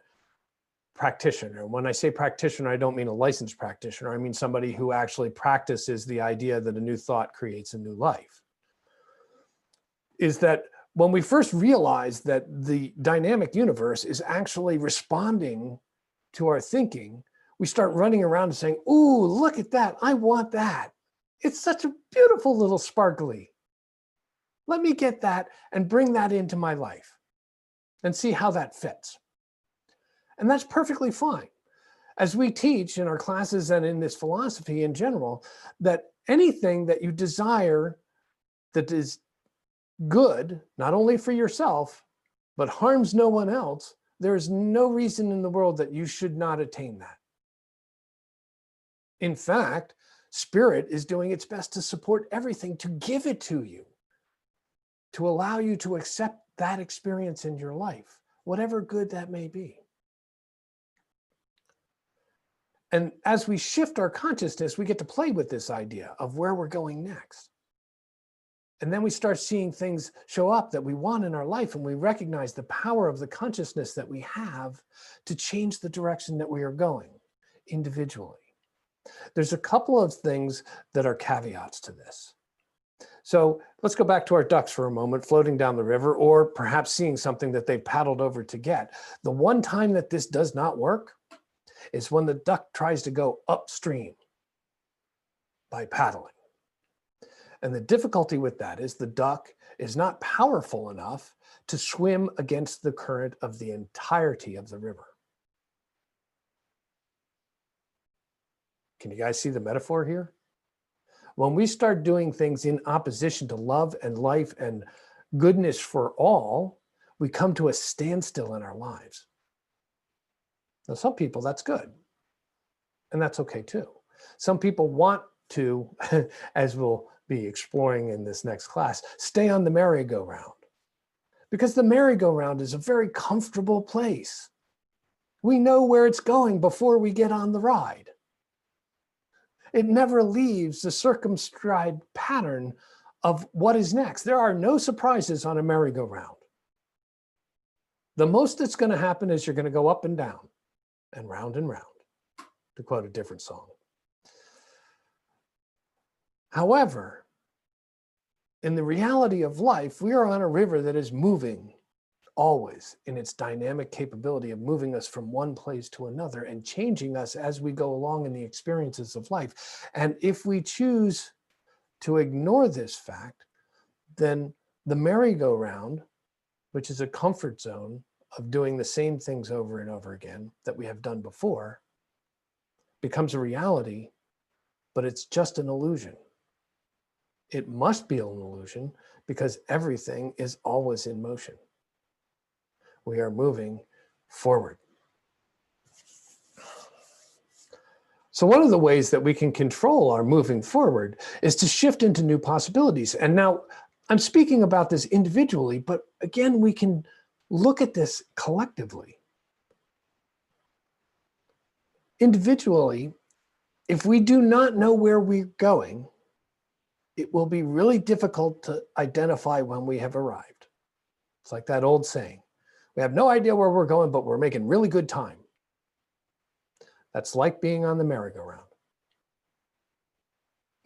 practitioner. When I say practitioner, I don't mean a licensed practitioner. I mean somebody who actually practices the idea that a new thought creates a new life. Is that when we first realize that the dynamic universe is actually responding to our thinking, we start running around and saying, ooh, look at that, I want that. It's such a beautiful little sparkly. Let me get that and bring that into my life and see how that fits. And that's perfectly fine. As we teach in our classes and in this philosophy in general, that anything that you desire that is good, not only for yourself, but harms no one else, there is no reason in the world that you should not attain that. In fact, Spirit is doing its best to support everything, to give it to you, to allow you to accept that experience in your life, whatever good that may be. And as we shift our consciousness, we get to play with this idea of where we're going next. And then we start seeing things show up that we want in our life, and we recognize the power of the consciousness that we have to change the direction that we are going individually. There's a couple of things that are caveats to this. So let's go back to our ducks for a moment, floating down the river, or perhaps seeing something that they've paddled over to get. The one time that this does not work is when the duck tries to go upstream by paddling. And the difficulty with that is the duck is not powerful enough to swim against the current of the entirety of the river. Can you guys see the metaphor here? When we start doing things in opposition to love and life and goodness for all, we come to a standstill in our lives. Now, some people, that's good. And that's okay too. Some people want to, as we'll be exploring in this next class, stay on the merry-go-round. Because the merry-go-round is a very comfortable place. We know where it's going before we get on the ride. It never leaves the circumscribed pattern of what is next. There are no surprises on a merry-go-round. The most that's going to happen is you're going to go up and down and round, to quote a different song. However, in the reality of life, we are on a river that is moving always in its dynamic capability of moving us from one place to another and changing us as we go along in the experiences of life. And if we choose to ignore this fact, then the merry-go-round, which is a comfort zone of doing the same things over and over again that we have done before, becomes a reality, but it's just an illusion. It must be an illusion because everything is always in motion. We are moving forward. So one of the ways that we can control our moving forward is to shift into new possibilities. And now I'm speaking about this individually, but again, we can look at this collectively. Individually, if we do not know where we're going, it will be really difficult to identify when we have arrived. It's like that old saying, we have no idea where we're going, but we're making really good time. That's like being on the merry-go-round.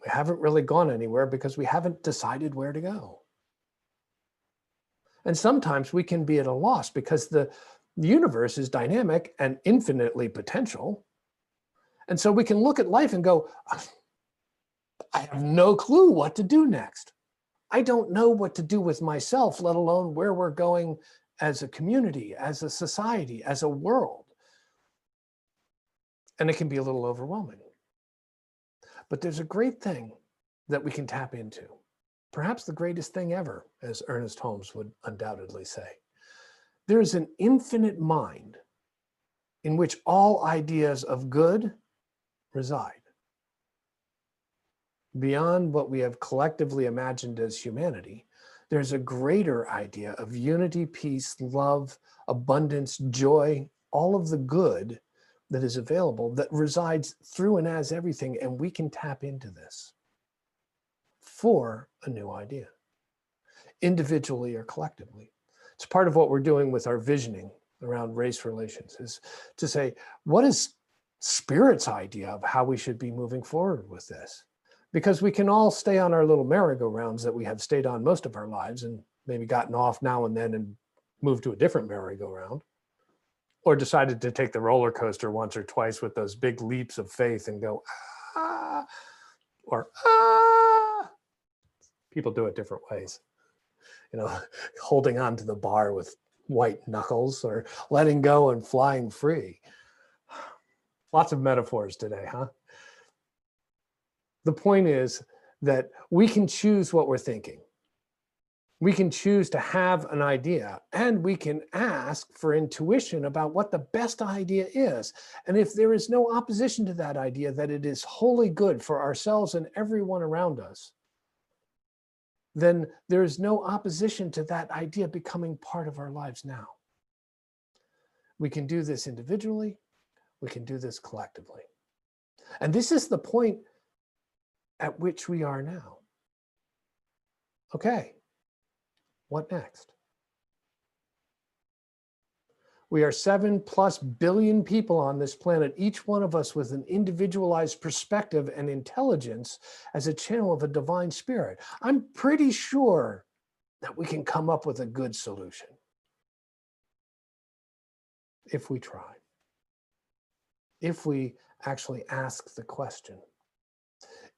We haven't really gone anywhere because we haven't decided where to go. And sometimes we can be at a loss because the universe is dynamic and infinitely potential. And so we can look at life and go, I have no clue what to do next. I don't know what to do with myself, let alone where we're going as a community, as a society, as a world. And it can be a little overwhelming. But there's a great thing that we can tap into. Perhaps the greatest thing ever, as Ernest Holmes would undoubtedly say. There is an infinite mind in which all ideas of good reside. Beyond what we have collectively imagined as humanity, there's a greater idea of unity, peace, love, abundance, joy, all of the good that is available that resides through and as everything, and we can tap into this for a new idea, individually or collectively. It's part of what we're doing with our visioning around race relations is to say, what is Spirit's idea of how we should be moving forward with this? Because we can all stay on our little merry-go-rounds that we have stayed on most of our lives and maybe gotten off now and then and moved to a different merry-go-round, or decided to take the roller coaster once or twice with those big leaps of faith and go, ah, or ah. People do it different ways. You know, holding on to the bar with white knuckles or letting go and flying free. Lots of metaphors today, huh? The point is that we can choose what we're thinking. We can choose to have an idea, and we can ask for intuition about what the best idea is. And if there is no opposition to that idea, that it is wholly good for ourselves and everyone around us, then there is no opposition to that idea becoming part of our lives now. We can do this individually. We can do this collectively. And this is the point at which we are now. Okay, what next? We are 7+ billion people on this planet, each one of us with an individualized perspective and intelligence as a channel of a divine spirit. I'm pretty sure that we can come up with a good solution if we try, if we actually ask the question.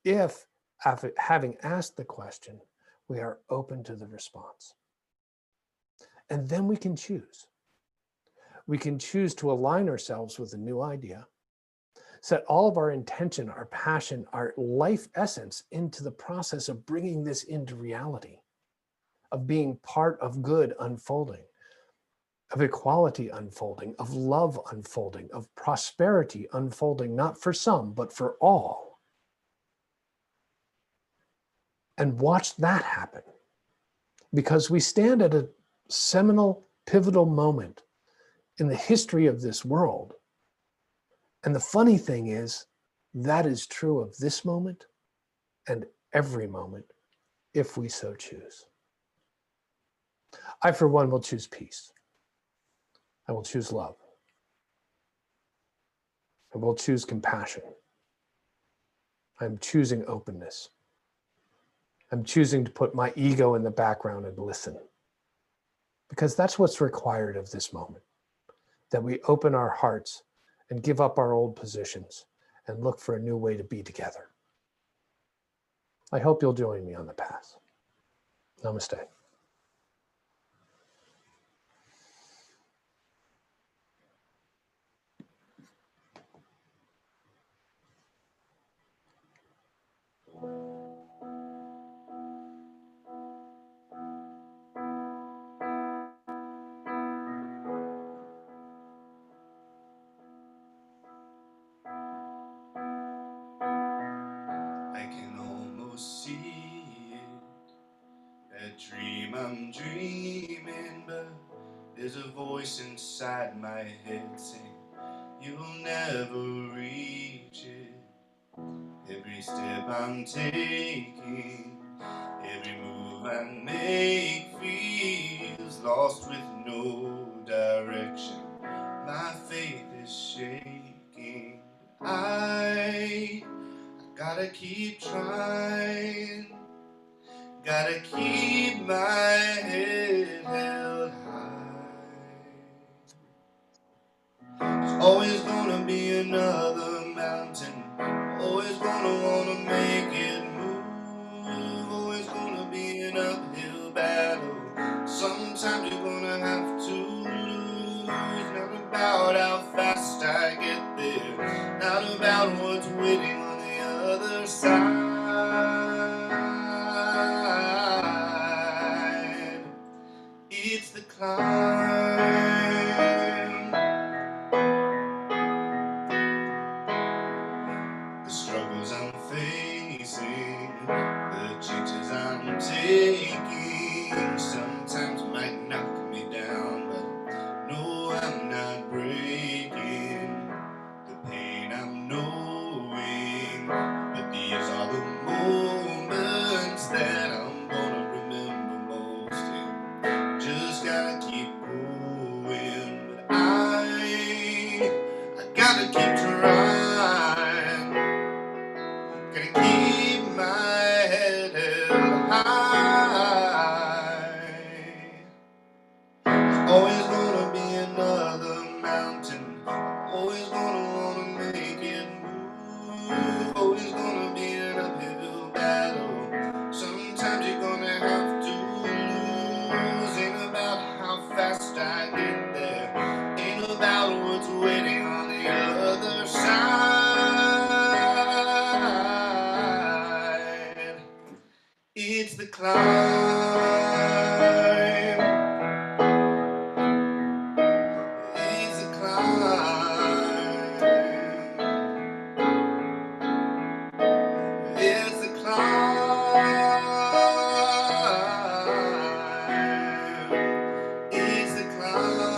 If, after having asked the question, we are open to the response. And then we can choose. We can choose to align ourselves with a new idea, set all of our intention, our passion, our life essence into the process of bringing this into reality, of being part of good unfolding, of equality unfolding, of love unfolding, of prosperity unfolding, not for some, but for all. And watch that happen, because we stand at a seminal, pivotal moment in the history of this world. And the funny thing is, that is true of this moment and every moment, if we so choose. I, for one, will choose peace. I will choose love. I will choose compassion. I'm choosing openness. I'm choosing to put my ego in the background and listen, because that's what's required of this moment, that we open our hearts and give up our old positions and look for a new way to be together. I hope you'll join me on the path. Namaste. I can almost see it, that dream I'm dreaming, but there's a voice inside my head saying, you'll never reach it. Every step I'm taking, every move I make feels lost with no direction. My faith is shaking. I gotta keep trying, gotta keep my head held high. There's always gonna be another mountain, always gonna wanna make it move, always gonna be an uphill battle. Sometimes you're gonna have to lose, not about how fast I get there, not about what's waiting on the other side. It's the climb. The struggles I'm facing, the chances I'm taking, sometimes might knock me down, but no, I'm not breaking. The pain I'm knowing, but these are the moments that I'm gonna remember most. And just gotta keep going. gotta keep trying. Gonna keep my head held high. There's always gonna be another mountain. Always gonna wanna make it move. Always gonna be an uphill battle. Sometimes you're gonna have to lose. Ain't about how fast I get there. Ain't about what's waiting on the other side. It's the climb. It's the climb. It's the climb. It's the climb.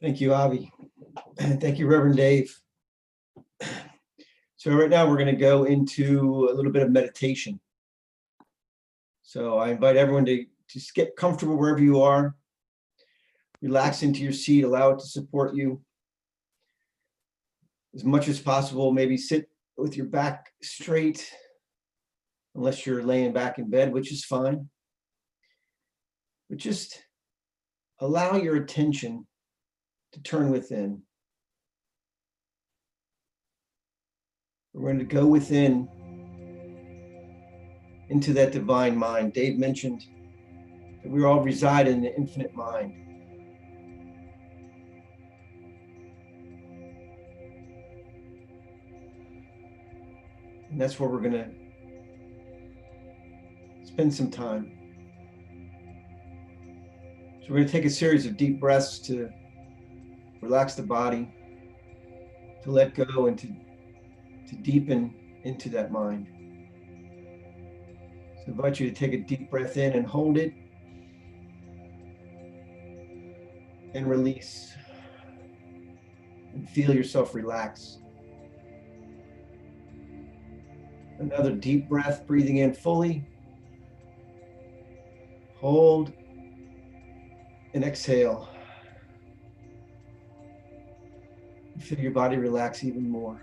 Thank you, Avi. Thank you, Reverend Dave. So right now we're going to go into a little bit of meditation. So I invite everyone to just get comfortable wherever you are. Relax into your seat, allow it to support you. As much as possible, maybe sit with your back straight, unless you're laying back in bed, which is fine. But just allow your attention to turn within. We're going to go within into that divine mind. Dave mentioned that we all reside in the infinite mind. And that's where we're going to spend some time. So we're going to take a series of deep breaths to relax the body, to let go and to deepen into that mind. So I invite you to take a deep breath in and hold it and release and feel yourself relax. Another deep breath, breathing in fully. Hold and exhale. Feel your body relax even more.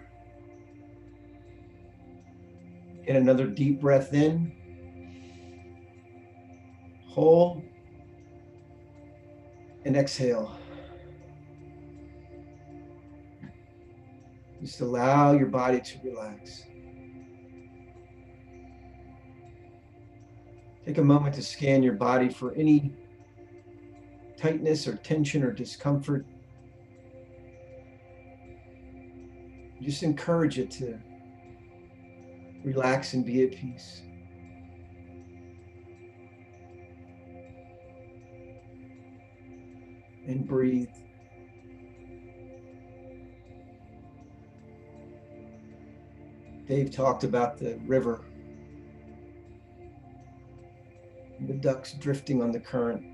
And another deep breath in. Hold and exhale. Just allow your body to relax. Take a moment to scan your body for any tightness or tension or discomfort. Just encourage it to relax and be at peace. And breathe. Dave talked about the river, the ducks drifting on the current.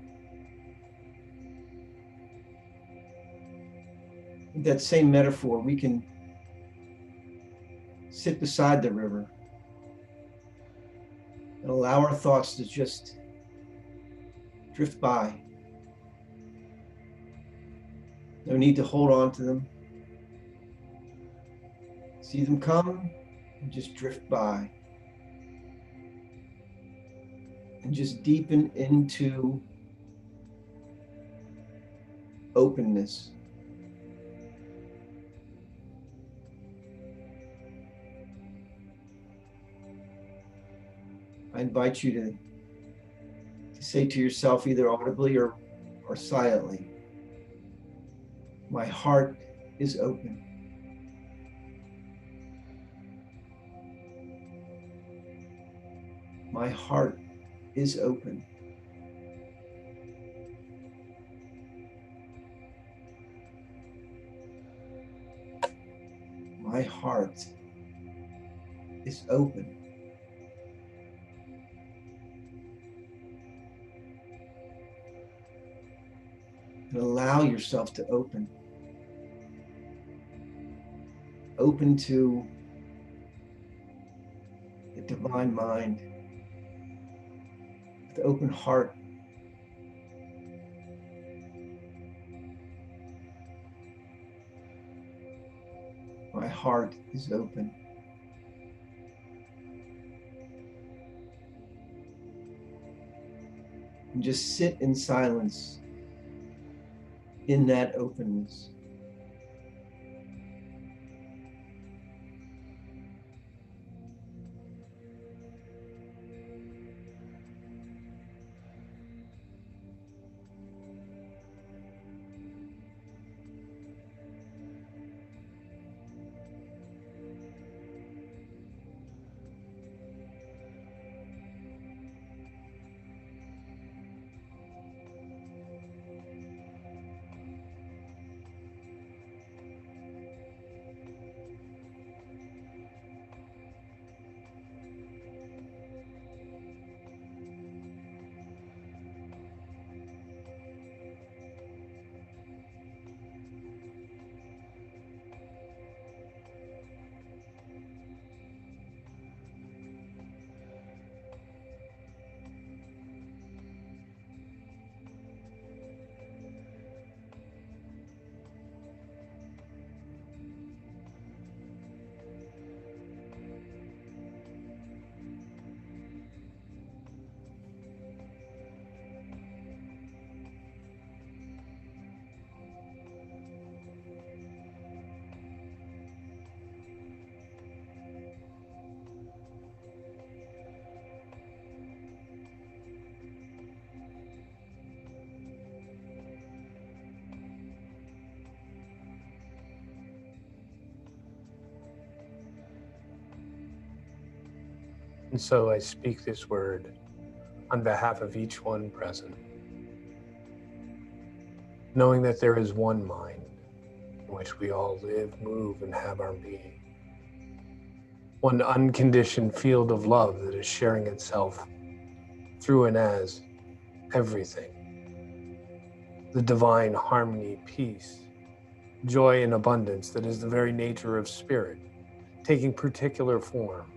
With that same metaphor, we can sit beside the river and allow our thoughts to just drift by. No need to hold on to them. See them come and just drift by. And just deepen into openness. I invite you to say to yourself, either audibly or silently, my heart is open. My heart is open. My heart is open. and allow yourself to open. Open to the divine mind, with an open heart. My heart is open. And just sit in silence in that openness. And so I speak this word on behalf of each one present, knowing that there is one mind in which we all live, move, and have our being. One unconditioned field of love that is sharing itself through and as everything. The divine harmony, peace, joy, and abundance that is the very nature of spirit, taking particular form.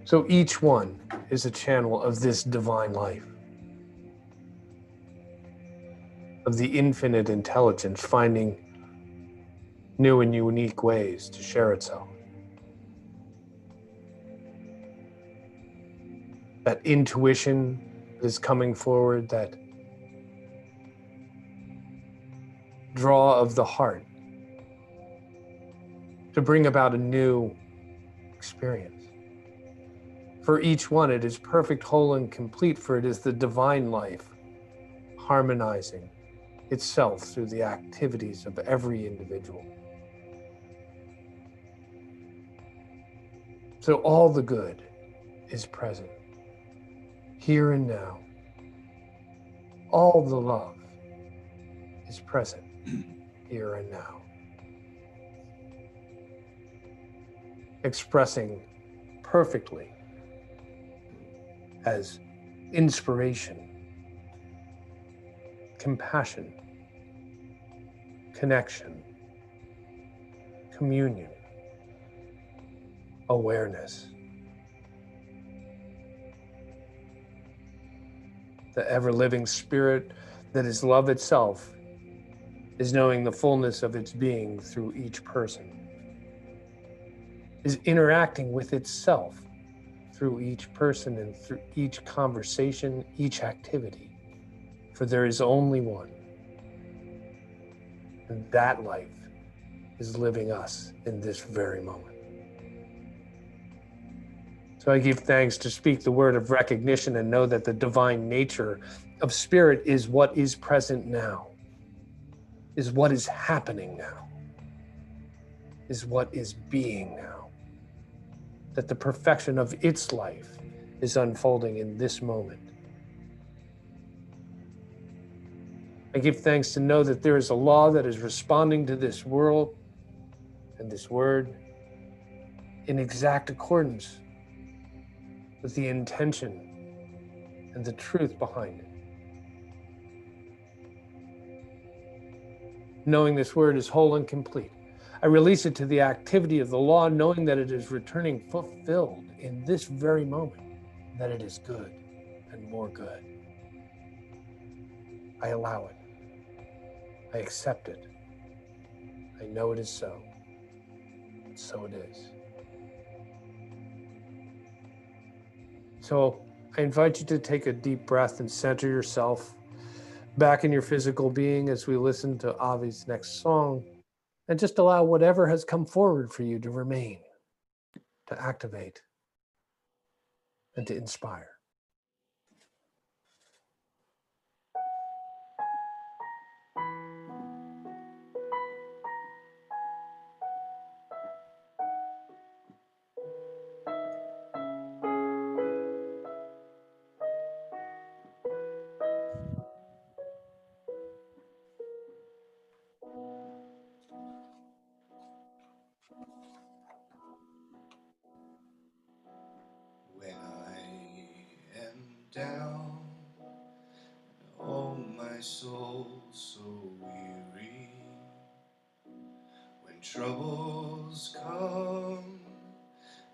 So each one is a channel of this divine life, of the infinite intelligence finding new and unique ways to share itself. That intuition is coming forward, that draw of the heart to bring about a new experience. For each one, it is perfect, whole, and complete, for it is the divine life harmonizing itself through the activities of every individual. So all the good is present, here and now. All the love is present, here and now. Expressing perfectly as inspiration, compassion, connection, communion, awareness. The ever-living spirit that is love itself is knowing the fullness of its being through each person, is interacting with itself through each person and through each conversation, each activity. For there is only one. And that life is living us in this very moment. So I give thanks to speak the word of recognition and know that the divine nature of spirit is what is present now, is what is happening now, is what is being now. That the perfection of its life is unfolding in this moment. I give thanks to know that there is a law that is responding to this world and this word in exact accordance with the intention and the truth behind it. Knowing this word is whole and complete, I release it to the activity of the law, knowing that it is returning fulfilled in this very moment, that it is good and more good. I allow it. I accept it. I know it is so. And so it is. So I invite you to take a deep breath and center yourself back in your physical being as we listen to Avi's next song, and just allow whatever has come forward for you to remain, to activate, and to inspire. When I am down, oh my soul so weary, when troubles come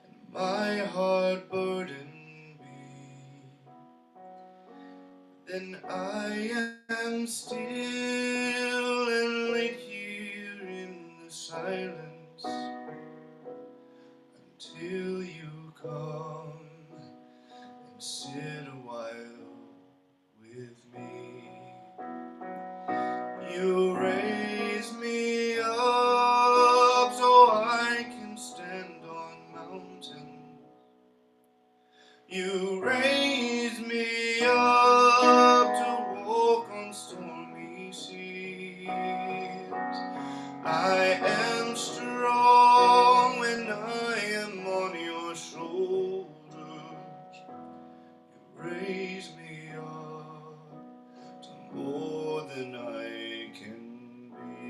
and my heart burden be, then I am still and wait here in the silence until you come and sit a while with me. You raise me up so I can stand on mountains. You raise me up to walk on stormy seas. I am strong when I am on your shoulders. You raise me up to more than I can be.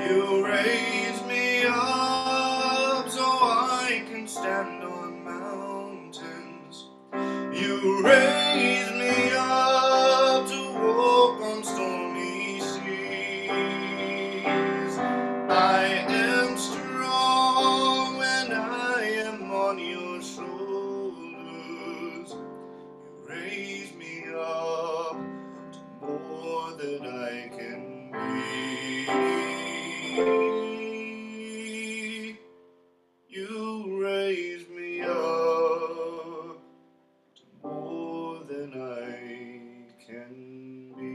You raise me up so I can stand on mountains. You raise me up to walk on stormy seas. I am strong when I am on your shoulders. You raise me up to more than I can be. You raise me up to more than I can be.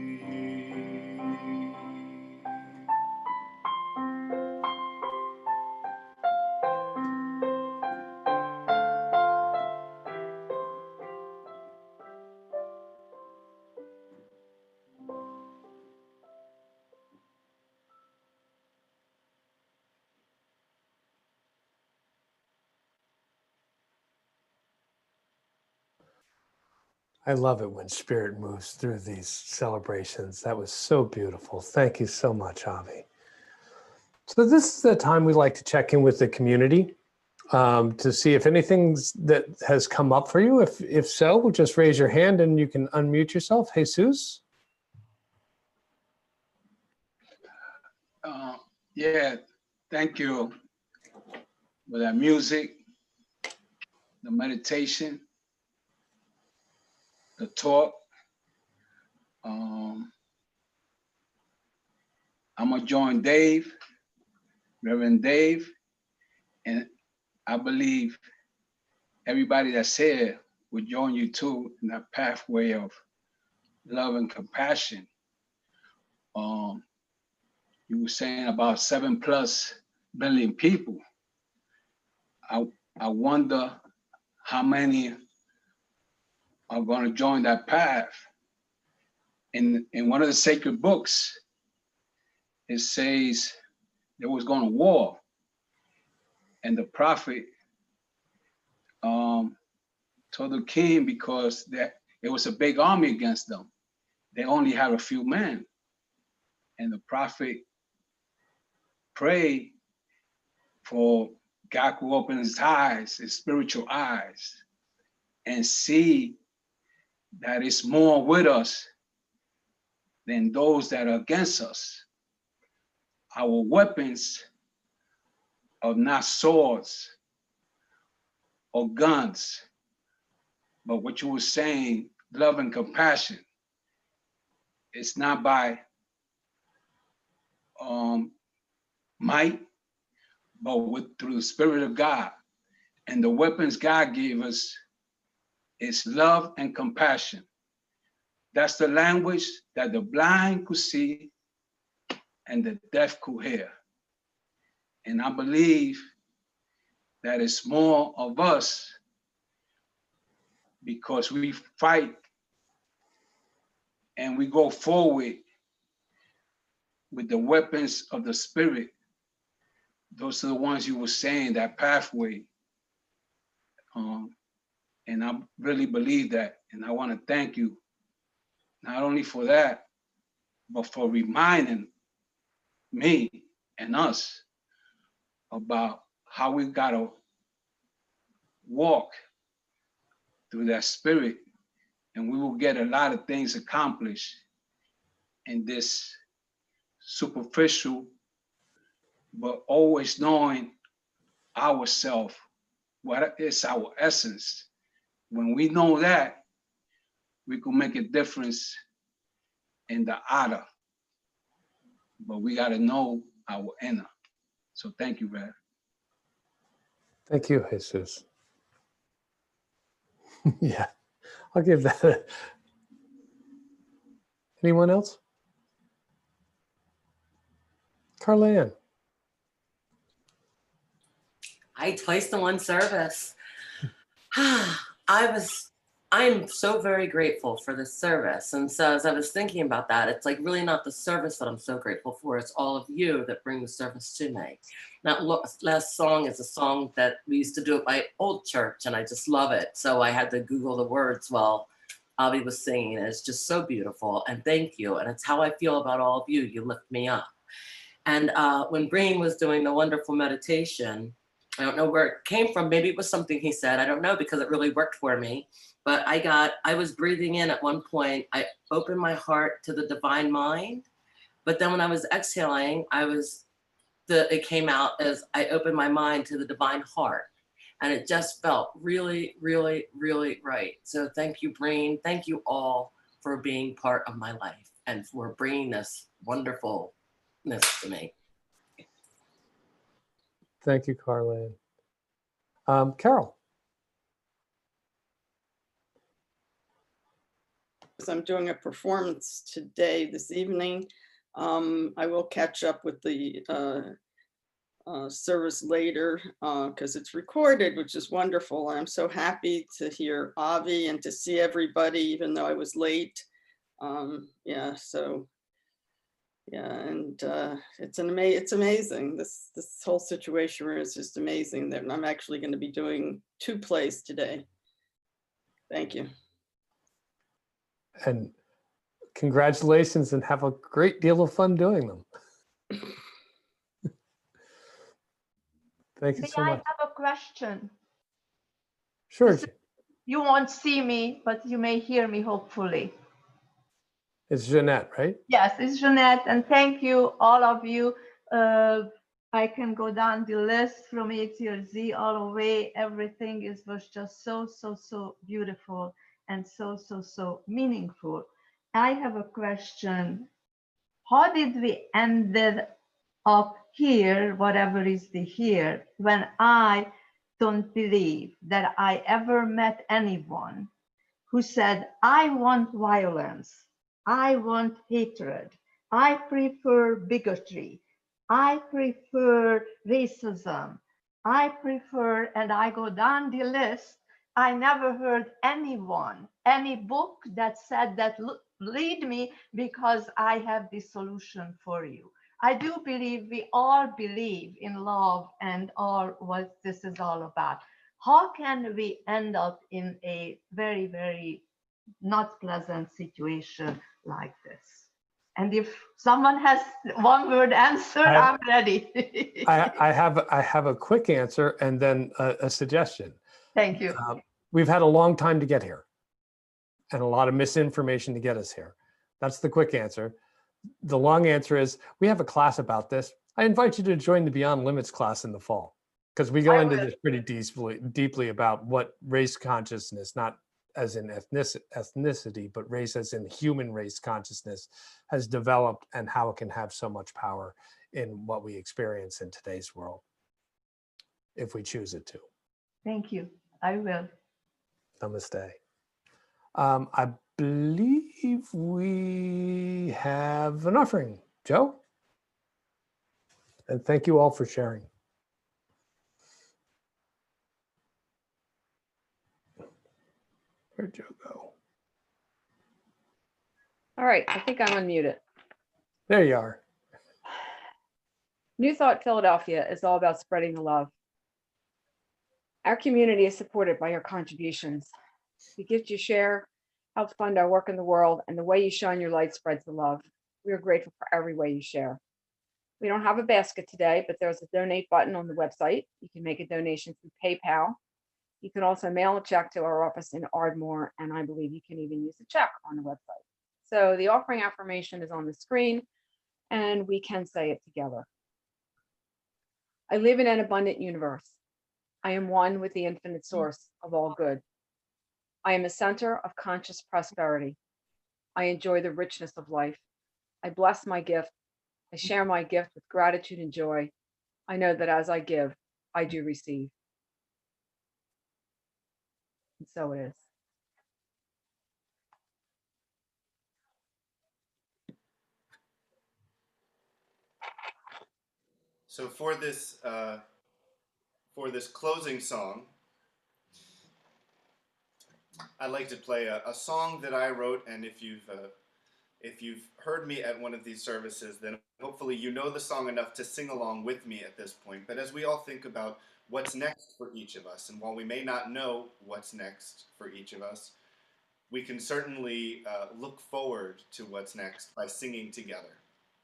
I love it when spirit moves through these celebrations. That was so beautiful. Thank you so much, Avi. So this is the time we like to check in with the community to see if anything that has come up for you. If so, just raise your hand and you can unmute yourself. Jesus? Yeah, thank you for that music, the meditation, the talk. I'm gonna join Dave, Reverend Dave, and I believe everybody that's here will join you too in that pathway of love and compassion. You were saying about 7+ billion people. I wonder how many are going to join that path in one of the sacred books, it says they was going to war, and the prophet told the king, because it was a big army against them. They only had a few men, and the prophet prayed for God to open his eyes, his spiritual eyes, and see that it's more with us than those that are against us. Our weapons are not swords or guns, but what you were saying, love and compassion. It's not by might, but through the Spirit of God. And the weapons God gave us is love and compassion. That's the language that the blind could see and the deaf could hear. And I believe that it's more of us, because we fight and we go forward with the weapons of the Spirit. Those are the ones you were saying, that pathway. And I really believe that. And I want to thank you, not only for that, but for reminding me and us about how we got to walk through that Spirit, and we will get a lot of things accomplished in this superficial, but always knowing ourselves, what is our essence. When we know that, we can make a difference in the outer, but we got to know our inner. So thank you, Rev. Thank you, Jesus. Yeah, I'll give that. Anyone else? Carlanne. I twice in one service. I'm so very grateful for this service. And so as I was thinking about that, it's like really not the service that I'm so grateful for. It's all of you that bring the service to me. That last song is a song that we used to do at my old church, and I just love it. So I had to Google the words while Avi was singing. And it's just so beautiful. And thank you. And it's how I feel about all of you. You lift me up. And when Breen was doing the wonderful meditation, I don't know where it came from. Maybe it was something he said. I don't know, because it really worked for me. But I was breathing in at one point. I opened my heart to the divine mind. But then when I was exhaling, it came out as I opened my mind to the divine heart. And it just felt really, really, really right. So thank you, Breen. Thank you all for being part of my life and for bringing this wonderfulness to me. Thank you, Carlanne. Carol. I'm doing a performance this evening. I will catch up with the service later because it's recorded, which is wonderful. I'm so happy to hear Avi and to see everybody, even though I was late. It's amazing. This whole situation is just amazing that I'm actually going to be doing 2 plays today. Thank you. And congratulations, and have a great deal of fun doing them. Thank you so much. I have a question? Sure. You won't see me, but you may hear me, hopefully. It's Jeanette, right? Yes, it's Jeanette, and thank you, all of you. I can go down the list from A to Z all the way. Everything was just so beautiful and so meaningful. I have a question. How did we ended up here, whatever is the here, when I don't believe that I ever met anyone who said, I want violence, I want hatred, I prefer bigotry, I prefer racism, I prefer, and I go down the list. I never heard anyone, any book that said that, look, lead me, because I have the solution for you. I do believe we all believe in love and all what this is all about. How can we end up in a very, very not pleasant situation like this? And if someone has one word answer, I'm ready. I have a quick answer and then a suggestion. Thank you. We've had a long time to get here and a lot of misinformation to get us here. That's the quick answer. The long answer is we have a class about this. I invite you to join the Beyond Limits class in the fall, because we go into this pretty deeply about what race consciousness, not as in ethnicity, but race as in human race consciousness, has developed and how it can have so much power in what we experience in today's world, if we choose it to. Thank you. I will. Namaste. I believe we have an offering. Joe? And thank you all for sharing. Where'd Joe go? All right, I think I'm unmuted. There you are. New Thought Philadelphia is all about spreading the love. Our community is supported by your contributions. The gift you share helps fund our work in the world, and the way you shine your light spreads the love. We are grateful for every way you share. We don't have a basket today, but there's a donate button on the website. You can make a donation through PayPal. You can also mail a check to our office in Ardmore, and I believe you can even use a check on the website. So the offering affirmation is on the screen, and we can say it together. I live in an abundant universe. I am one with the infinite source of all good. I am a center of conscious prosperity. I enjoy the richness of life. I bless my gift. I share my gift with gratitude and joy. I know that as I give, I do receive. And so it is. So for this closing song, I'd like to play a song that I wrote, and if you've heard me at one of these services, then hopefully you know the song enough to sing along with me at this point. But as we all think about what's next for each of us, and while we may not know what's next for each of us, we can certainly look forward to what's next by singing together.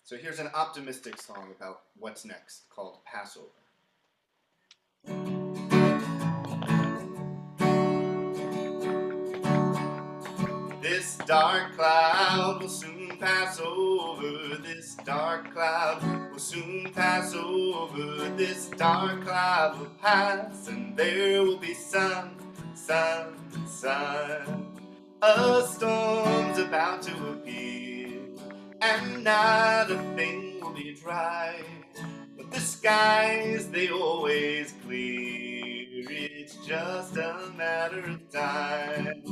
So here's an optimistic song about what's next called Passover. This dark cloud will soon pass over. This dark cloud will soon pass over. This dark cloud will pass, and there will be sun, sun, sun. A storm's about to appear, and not a thing will be dry. But the skies, they always clear. It's just a matter of time.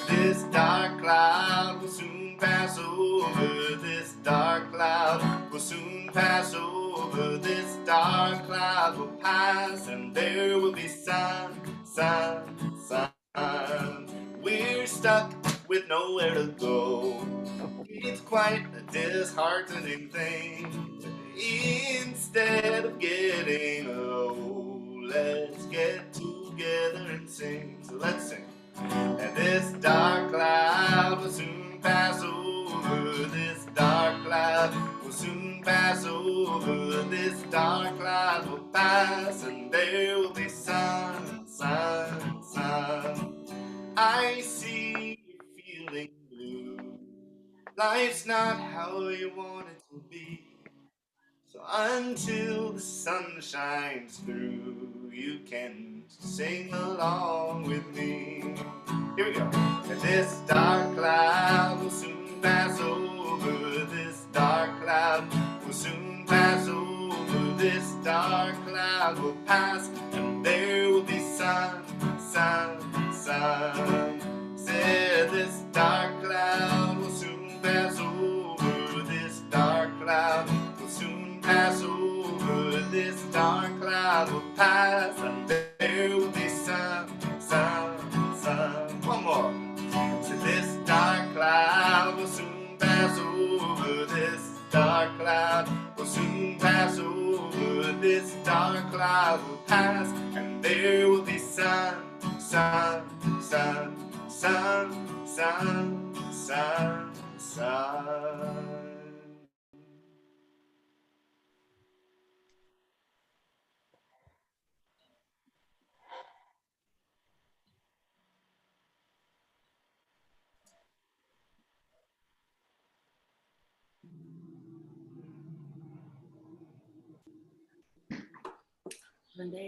This dark cloud will soon pass over. This dark cloud will soon pass over. This dark cloud will pass, and there will be sun, sun, sun. We're stuck with nowhere to go. It's quite a disheartening thing. Instead of getting low, let's get together and sing. So let's sing. And this dark cloud will soon pass over. This dark cloud will soon pass over. This dark cloud will pass, and there will be sun, sun, sun. I see you're feeling blue. Life's not how you want it to be. So until the sun shines through, you can sing along with me. Here we go. And this dark cloud will soon pass over. This dark cloud will soon pass over. This dark cloud will pass, and there will be sun, sun, sun. Said this dark cloud will soon pass over. This dark cloud will soon pass over. This dark cloud will pass, and there will be sun, sun, sun. One more. I will pass, and there will be sun, sun, sun, sun, sun, sun, sun.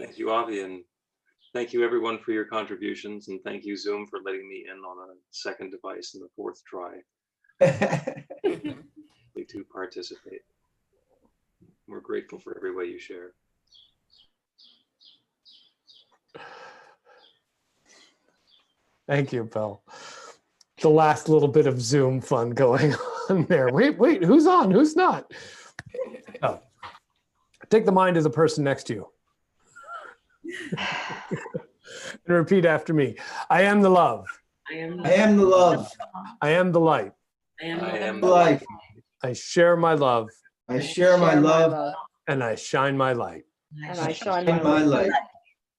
Thank you, Avi, and thank you everyone for your contributions, and thank you Zoom for letting me in on a second device in the fourth try to participate. We're grateful for every way you share. Thank you, Bill. The last little bit of Zoom fun going on there. Wait, who's on? Who's not? Oh. Take the mind of the person next to you. And repeat after me. I am the love. I am the love. I am the light. I am the life. I share my love. I share my love. And I shine my light. And I shine my light.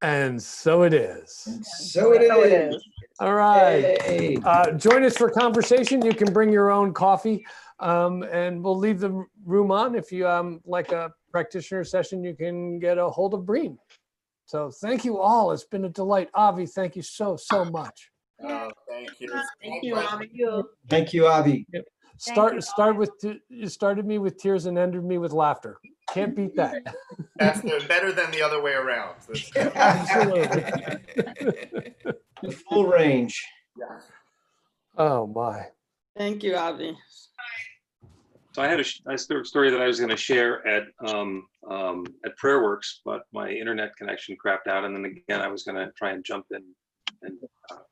And so it is. So it is. All right. Yay. Join us for conversation. You can bring your own coffee, and we'll leave the room on. If you like a practitioner session, you can get a hold of Breen. So thank you all. It's been a delight. Avi, thank you so much. Oh, thank you. Thank you, Avi. Thank you, Avi. You started me with tears and ended me with laughter. Can't beat that. That's better than the other way around. Absolutely. The full range. Yeah. Oh my. Thank you, Avi. So I had a story that I was going to share at PrayerWorks, but my internet connection crapped out, and then again I was going to try and jump in and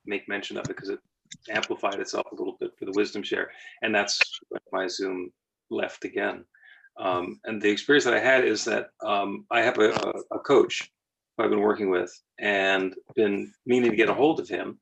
make mention of it because it amplified itself a little bit for the wisdom share, and that's when my Zoom left again. And the experience that I had is that I have a coach who I've been working with and been meaning to get a hold of him,